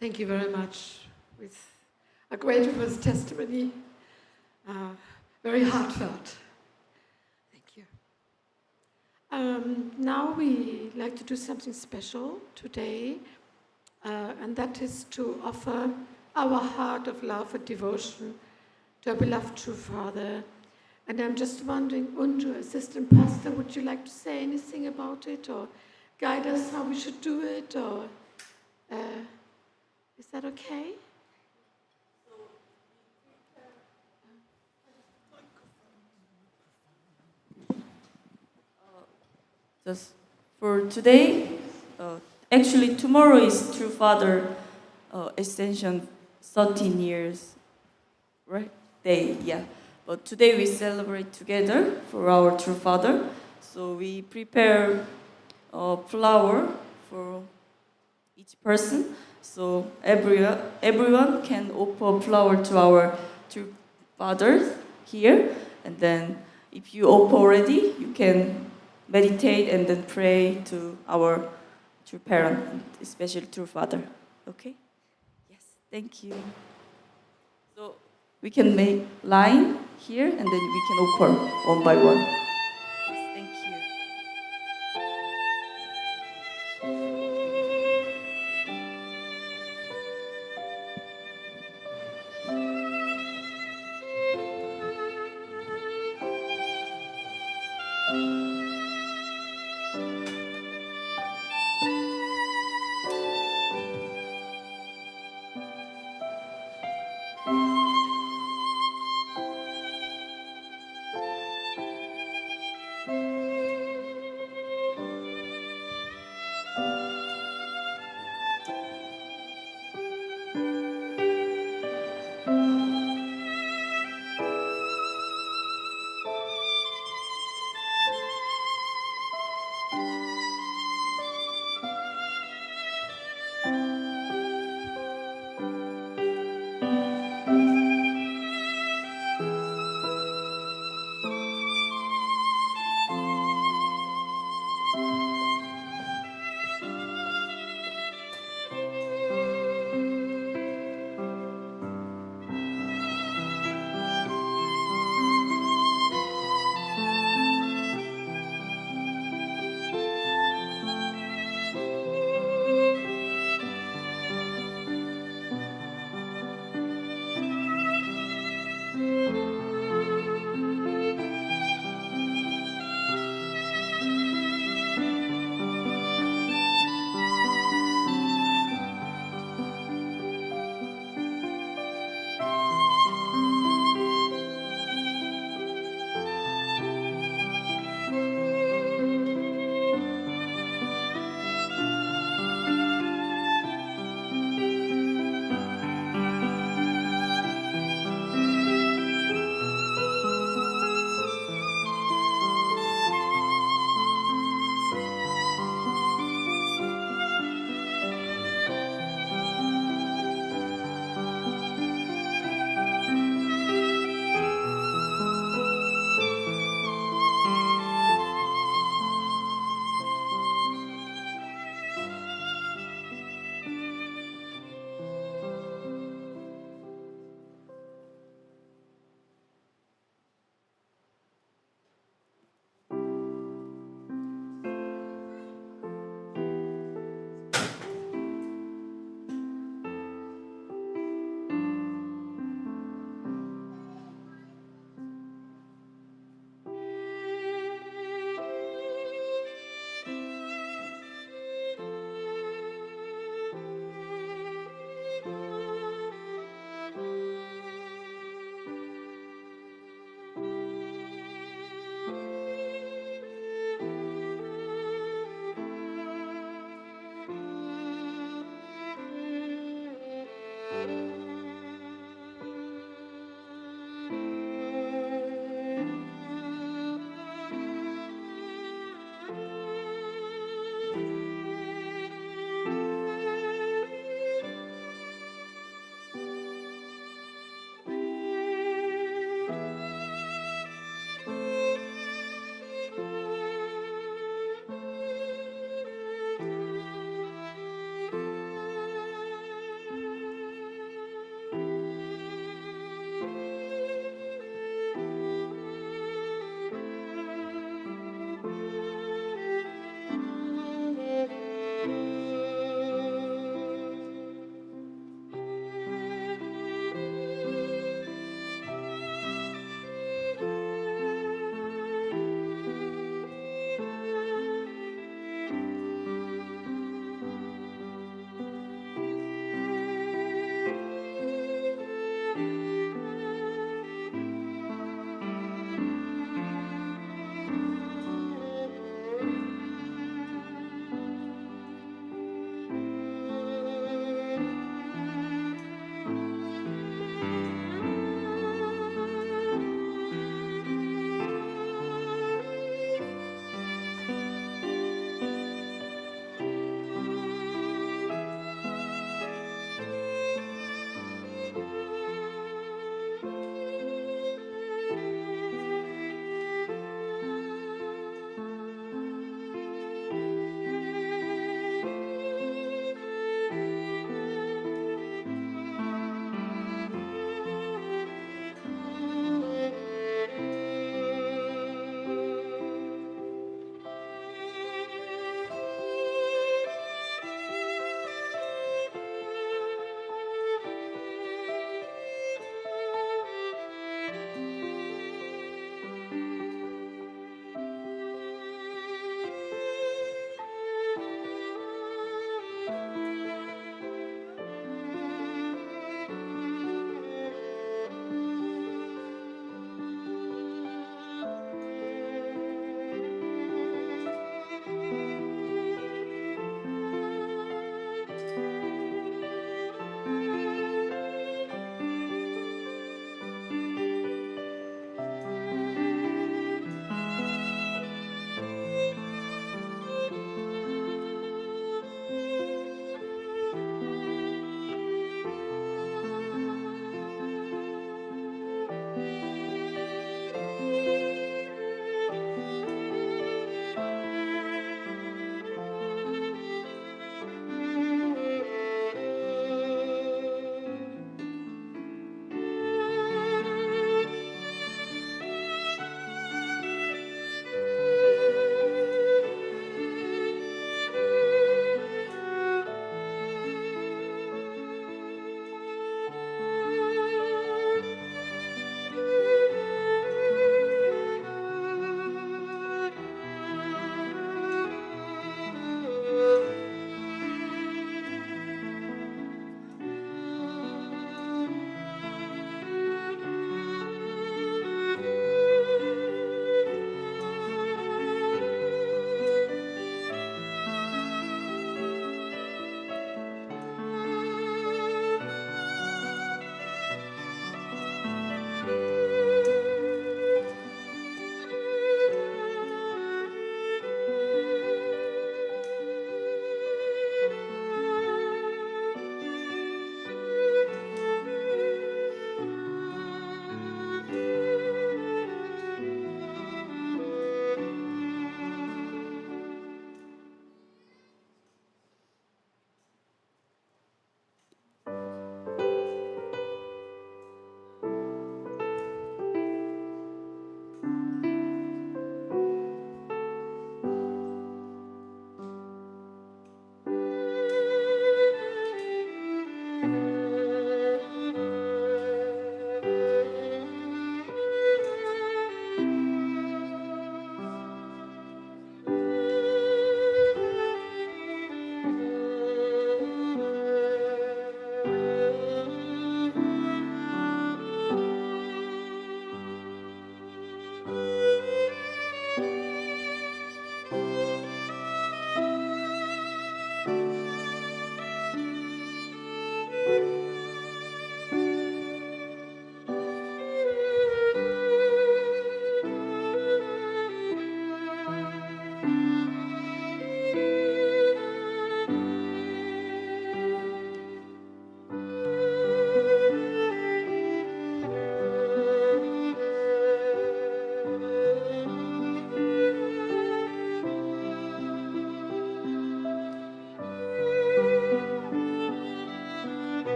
Thank you very much. With a grateful testimony, very heartfelt. Thank you. Now we like to do something special today, and that is to offer our heart of love and devotion to our beloved True Father. And I'm just wondering, Unju, Assistant Pastor, would you like to say anything about it, or guide us how we should do it, or is that okay? Just for today, actually tomorrow is True Father Ascension 13 years, right? Day, yeah. But today we celebrate together for our True Father. So we prepare a flower for each person. So everyone can offer flower to our True Fathers here. And then if you offer already, you can meditate and then pray to our True Parent, especially True Father. Okay? Yes, thank you. So we can make line here and then we can offer one by one. Yes, thank you.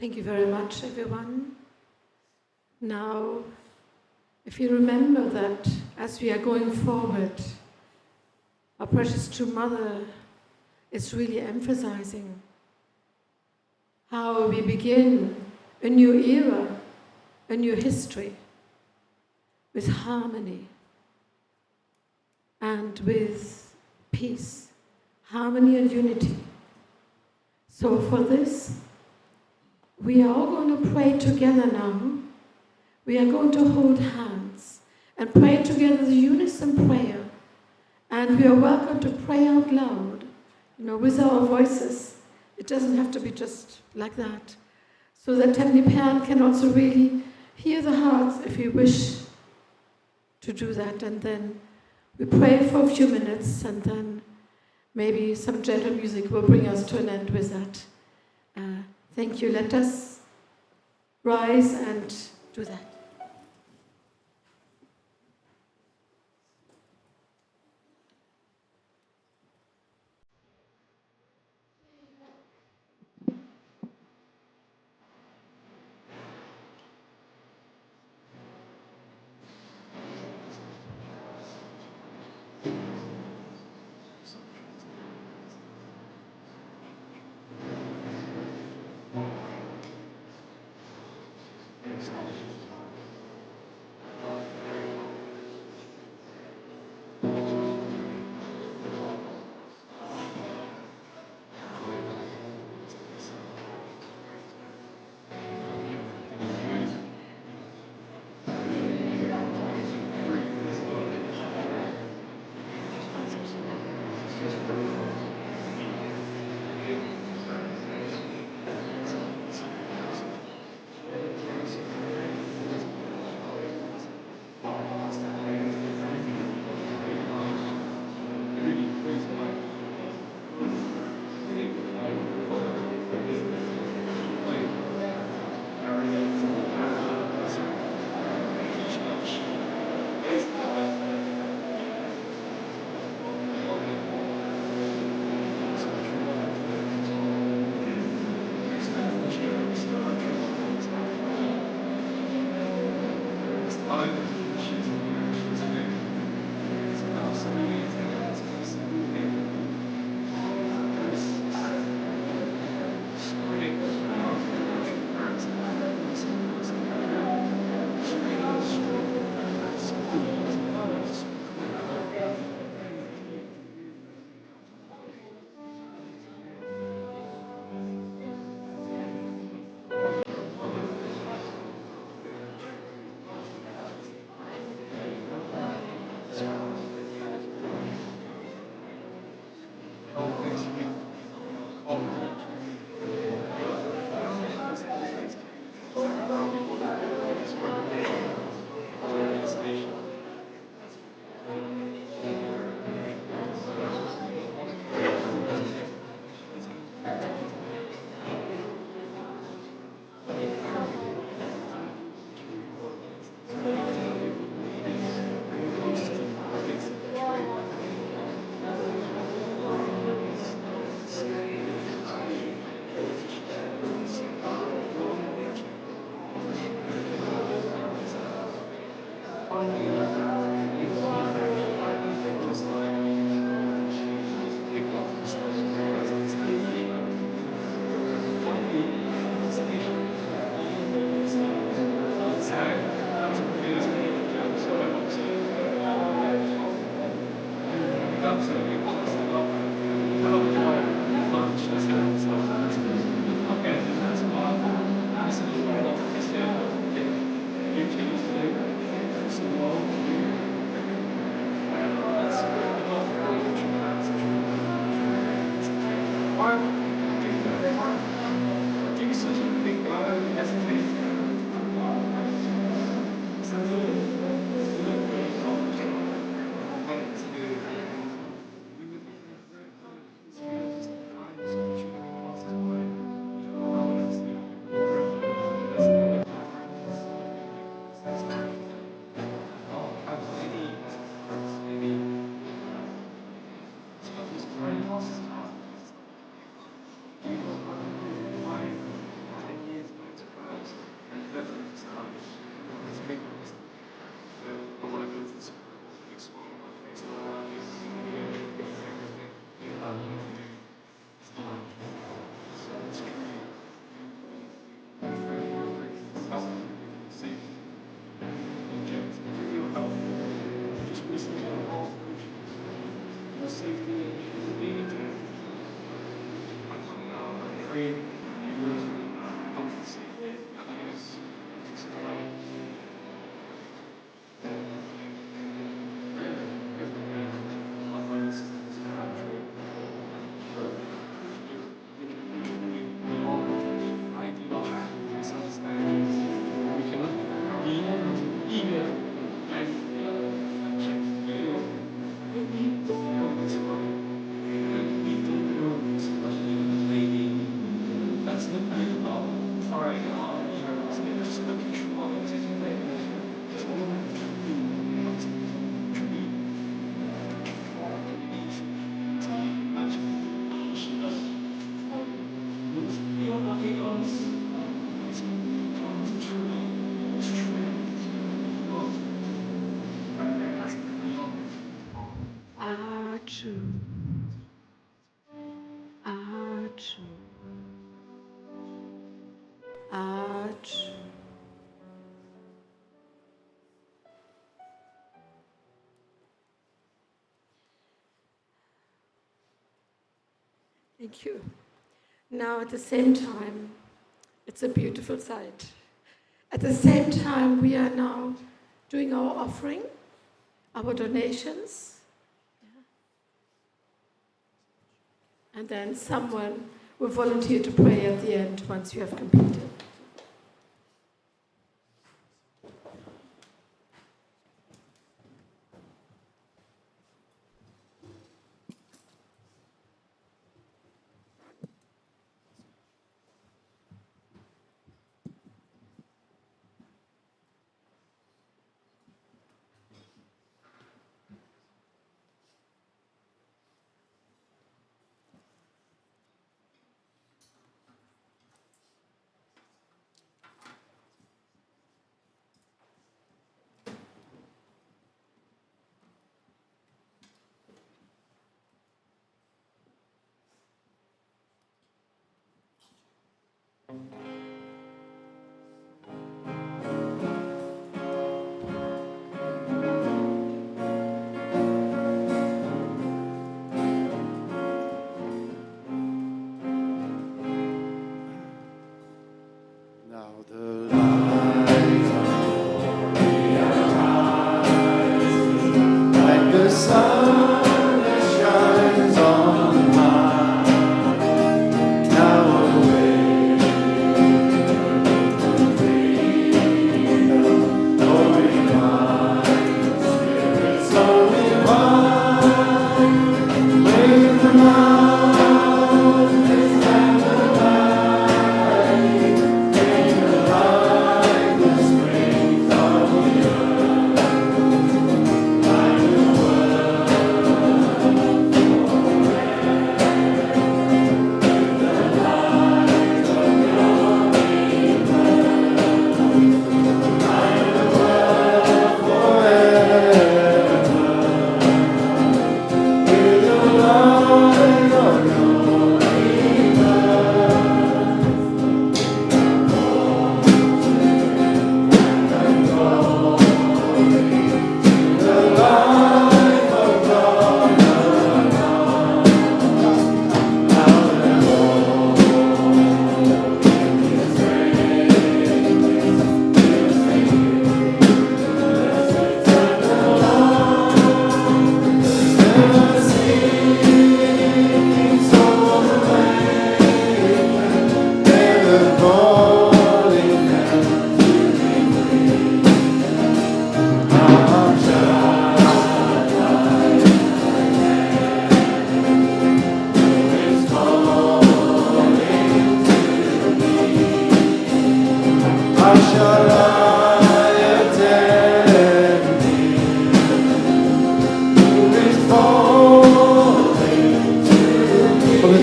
Thank you very much, everyone. Now, if you remember that as we are going forward, our precious true mother is really emphasizing how we begin a new era, a new history with harmony and with peace, harmony and unity. So for this, we are all going to pray together now. We are going to hold hands and pray together the unison prayer. And we are welcome to pray out loud, with our voices. It doesn't have to be just like that. So that Heavenly Parent can also really hear the hearts if we wish to do that. And then we pray for a few minutes, and then maybe some gentle music will bring us to an end with that. Thank you. Let us rise and do that. Thank you. Now, at the same time, it's a beautiful sight. At the same time, we are now doing our offering, our donations. And then someone will volunteer to pray at the end once you have completed.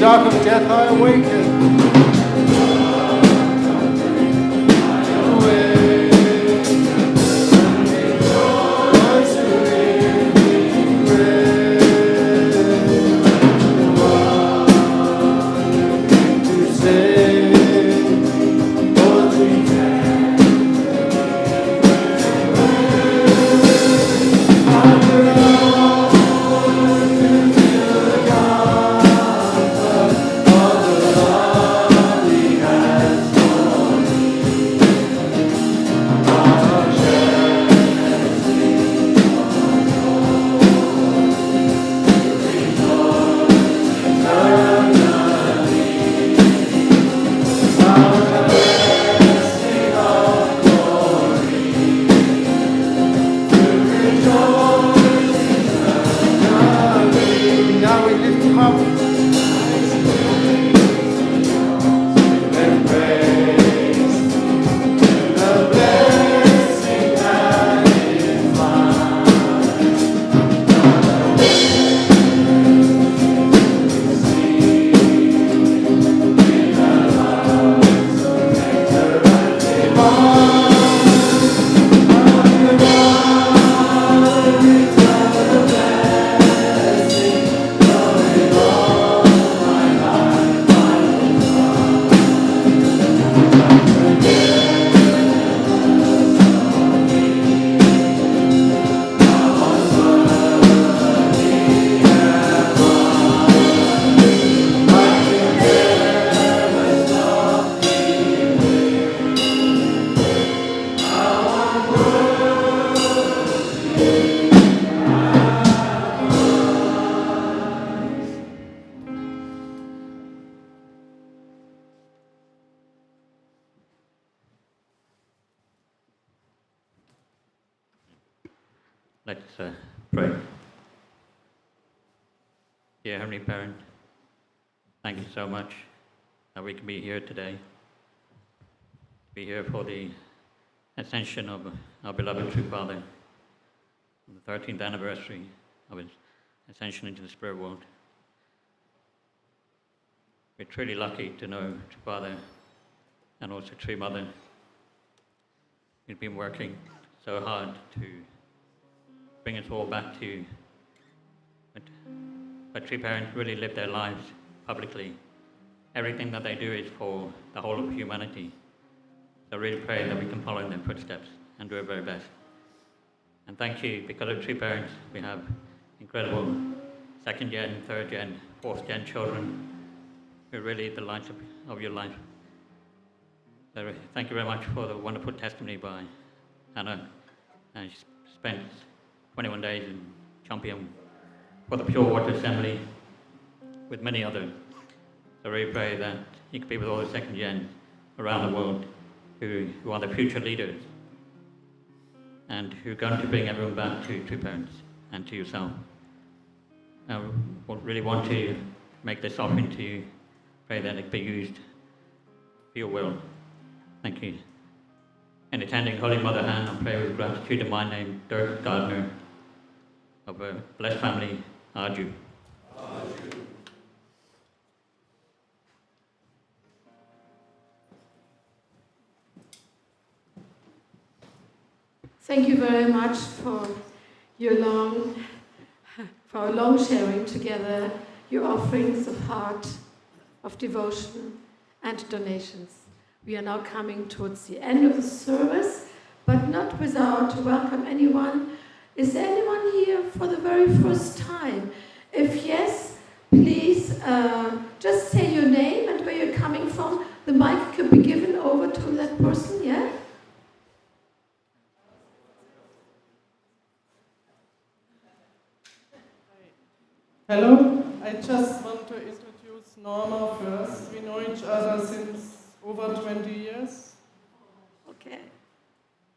dark of death I awaken. Let's pray. Dear Heavenly Parent, thank you so much that we can be here today. Be here for the Ascension of our beloved true Father, on the 13th anniversary of his ascension into the spirit world. We're truly lucky to know True Father and also True Mother. We've been working so hard to bring us all back to you. But True Parents really live their lives publicly. Everything that they do is for the whole of humanity. So I really pray that we can follow in their footsteps and do our very best. And thank you, because of True Parents, we have incredible second gen, third gen, fourth gen children who are really the lights of your life. So thank you very much for the wonderful testimony by Hannah. And she spent 21 days in Champion for the Pure Water Assembly with many others. So I really pray that you can be with all the second gen around the world who are the future leaders and who are going to bring everyone back to True Parents and to yourself. I really want to make this offering to you. Pray that it be used for your will. Thank you. In attending Holy Mother Hand, I pray with gratitude in my name, Dirk Gardner, of a blessed family, Arju. Thank you very much for our long sharing together, your offerings of heart, of devotion, and donations. We are now coming towards the end of the service, but not without welcome anyone. Is there anyone here for the very first time? If yes, please just say your name and where you're coming from. The mic could be given over to that person, yeah? Hello, I just want to introduce Norma first. We know each other since over 20 years. Okay.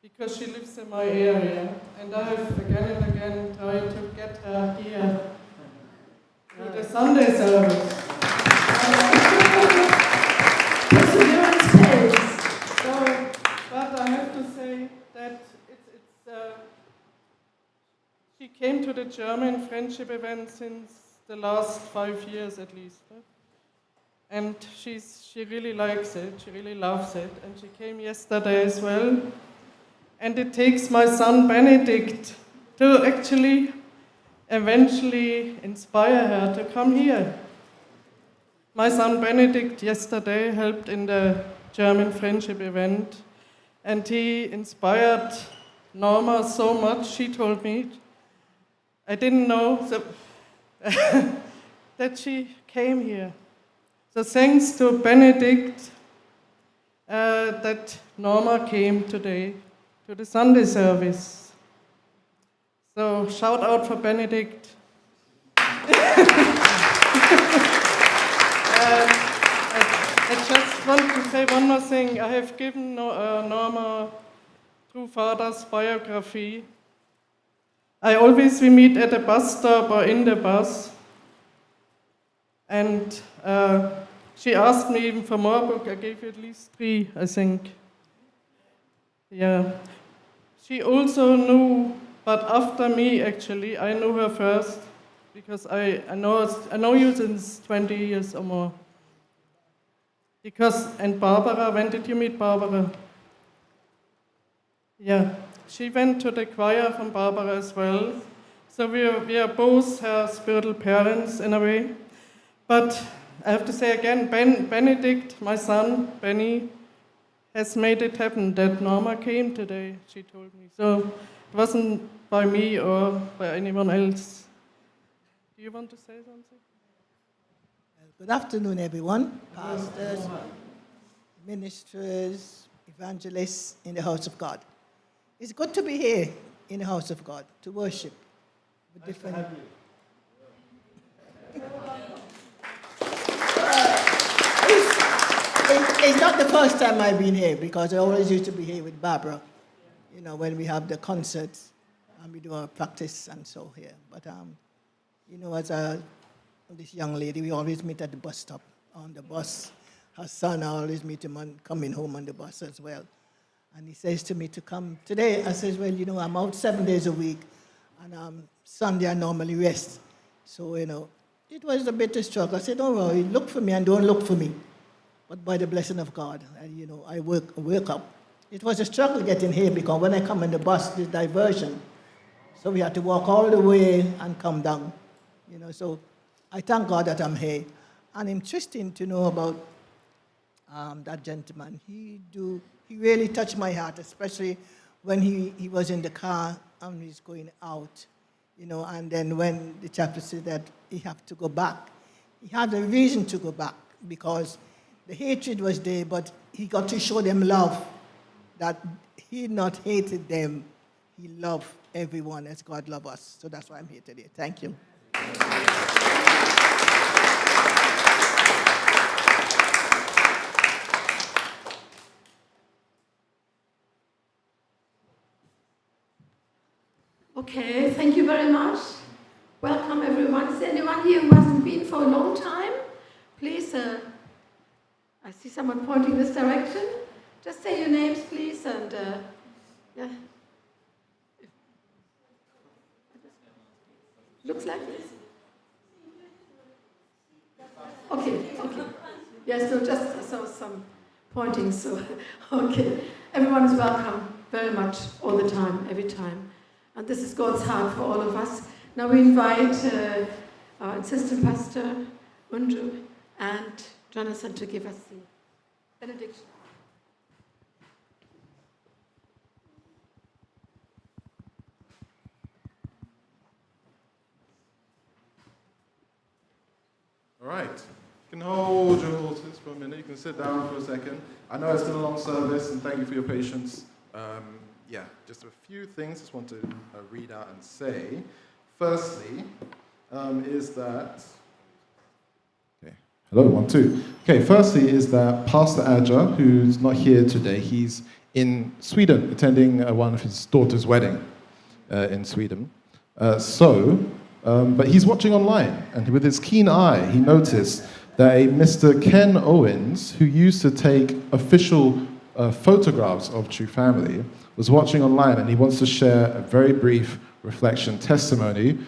Because she lives in my area, and I have again and again tried to get her here to the Sunday service. But I have to say that she came to the German friendship event since the last 5 years at least. And she really likes it, she really loves it, and she came yesterday as well. And it takes my son Benedict to actually eventually inspire her to come here. My son Benedict yesterday helped in the German friendship event, and he inspired Norma so much. She told me, I didn't know that she came here. So thanks to Benedict that Norma came today to the Sunday service. So shout out for Benedict. I just want to say one more thing. I have given Norma True Father's biography. We meet at the bus stop or in the bus. And she asked me even for more book. I gave you at least 3, I think. Yeah. She also knew, but after me actually, I knew her first, because I know you since 20 years or more. And Barbara, when did you meet Barbara? Yeah, she went to the choir from Barbara as well. So we are both her spiritual parents in a way. But I have to say again, Benedict, my son, Benny, has made it happen that Norma came today, she told me. So it wasn't by me or by anyone else. Do you want to say something? Good afternoon, everyone. Pastors, ministers, evangelists in the house of God. It's good to be here in the house of God to worship with different. It's not the first time I've been here, because I always used to be here with Barbara, when we have the concerts and we do our practice and so here. But, as this young lady, we always meet at the bus stop on the bus. Her son, I always meet him coming home on the bus as well. And he says to me to come today. I says, well, I'm out 7 days a week, and Sunday I normally rest. So, it was a bit of struggle. I said, don't worry, look for me and don't look for me. But by the blessing of God, I work up. It was a struggle getting here, because when I come in the bus, there's diversion. So we had to walk all the way and come down. So I thank God that I'm here. And interesting to know about that gentleman. He really touched my heart, especially when he was in the car and he's going out. And then when the chapter said that he had to go back, he had a reason to go back, because the hatred was there, but he got to show them love, that he not hated them. He loved everyone as God loves us. So that's why I'm here today. Thank you. Okay, thank you very much. Welcome, everyone. Is there anyone here who hasn't been for a long time? Please, I see someone pointing this direction. Just say your names, please, and yeah. Looks like this. Okay. Yes, so just saw some pointing, so okay. Everyone is welcome very much, all the time, every time. And this is God's heart for all of us. Now we invite our assistant pastor, Unju, and Jonathan to give us the benediction. All right. You can hold your horses for a minute. You can sit down for a second. I know it's been a long service, and thank you for your patience. Just a few things I just want to read out and say. Firstly, is that... Okay, hello, 1, 2. Okay, firstly is that Pastor Adja, who's not here today, he's in Sweden, attending one of his daughter's wedding in Sweden. But he's watching online, and with his keen eye, he noticed that a Mr. Ken Owens, who used to take official photographs of True Family, was watching online, and he wants to share a very brief reflection testimony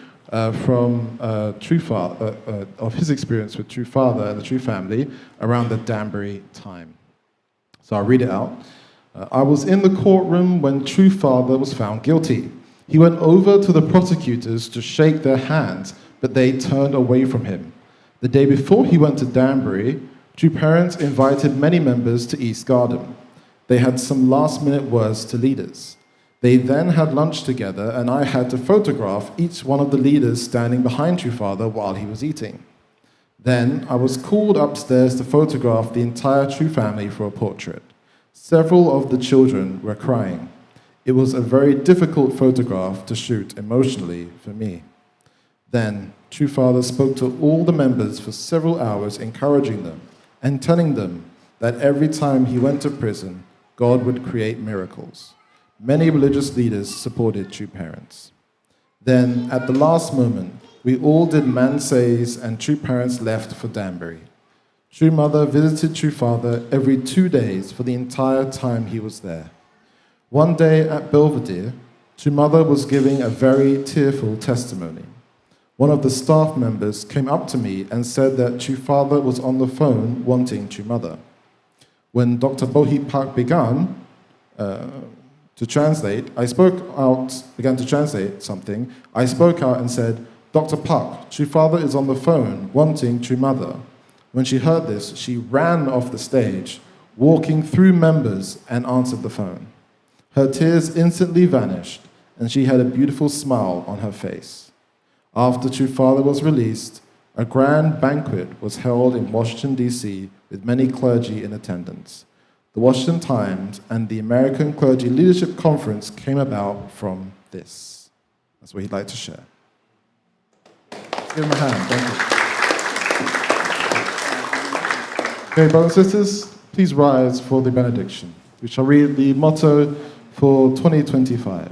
from True Father, of his experience with True Father and the True Family around the Danbury time. So I'll read it out. I was in the courtroom when True Father was found guilty. He went over to the prosecutors to shake their hands, but they turned away from him. The day before he went to Danbury, True Parents invited many members to East Garden. They had some last-minute words to leaders. They then had lunch together, and I had to photograph each one of the leaders standing behind True Father while he was eating. Then I was called upstairs to photograph the entire True Family for a portrait. Several of the children were crying. It was a very difficult photograph to shoot emotionally for me. Then True Father spoke to all the members for several hours, encouraging them and telling them that every time he went to prison, God would create miracles. Many religious leaders supported True Parents. Then, at the last moment, We all did mansays, and True Parents left for Danbury. True Mother visited True Father every 2 days for the entire time he was there. One day at Belvedere, True Mother was giving a very tearful testimony. One of the staff members came up to me and said that True Father was on the phone wanting True Mother. When Dr. Bohi Park began to translate, began to translate something. I spoke out and said, "Dr. Park, True Father is on the phone wanting True Mother." When she heard this, she ran off the stage, walking through members, and answered the phone. Her tears instantly vanished, and she had a beautiful smile on her face. After True Father was released, a grand banquet was held in Washington, D.C., with many clergy in attendance. The Washington Times and the American Clergy Leadership Conference came about from this. That's what he'd like to share. Give him a hand. Thank you. Okay, brothers and sisters, please rise for the benediction. We shall read the motto for 2025.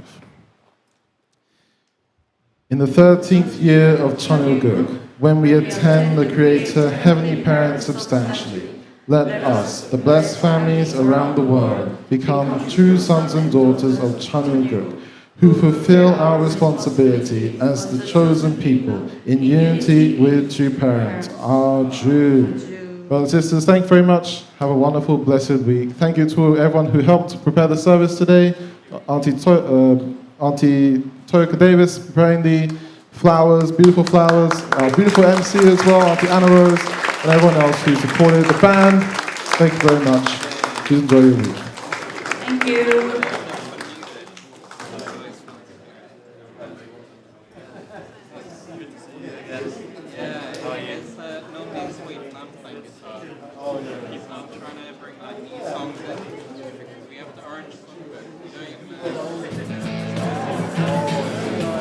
In the 13th year of Chanuguk, when we attend the Creator, Heavenly Parent substantially, let us, the blessed families around the world, become true sons and daughters of Chanuguk, who fulfill our responsibility as the chosen people in unity with True Parents, our Jew. Brothers and sisters, thank you very much. Have a wonderful, blessed week. Thank you to everyone who helped prepare the service today. Auntie Toyka Davis preparing the flowers, beautiful flowers. Our beautiful MC as well, Auntie Anna Rose, and everyone else who supported the band. Thank you very much. Please enjoy your week. Thank you. He's not trying to bring like new songs in because we have the orange song.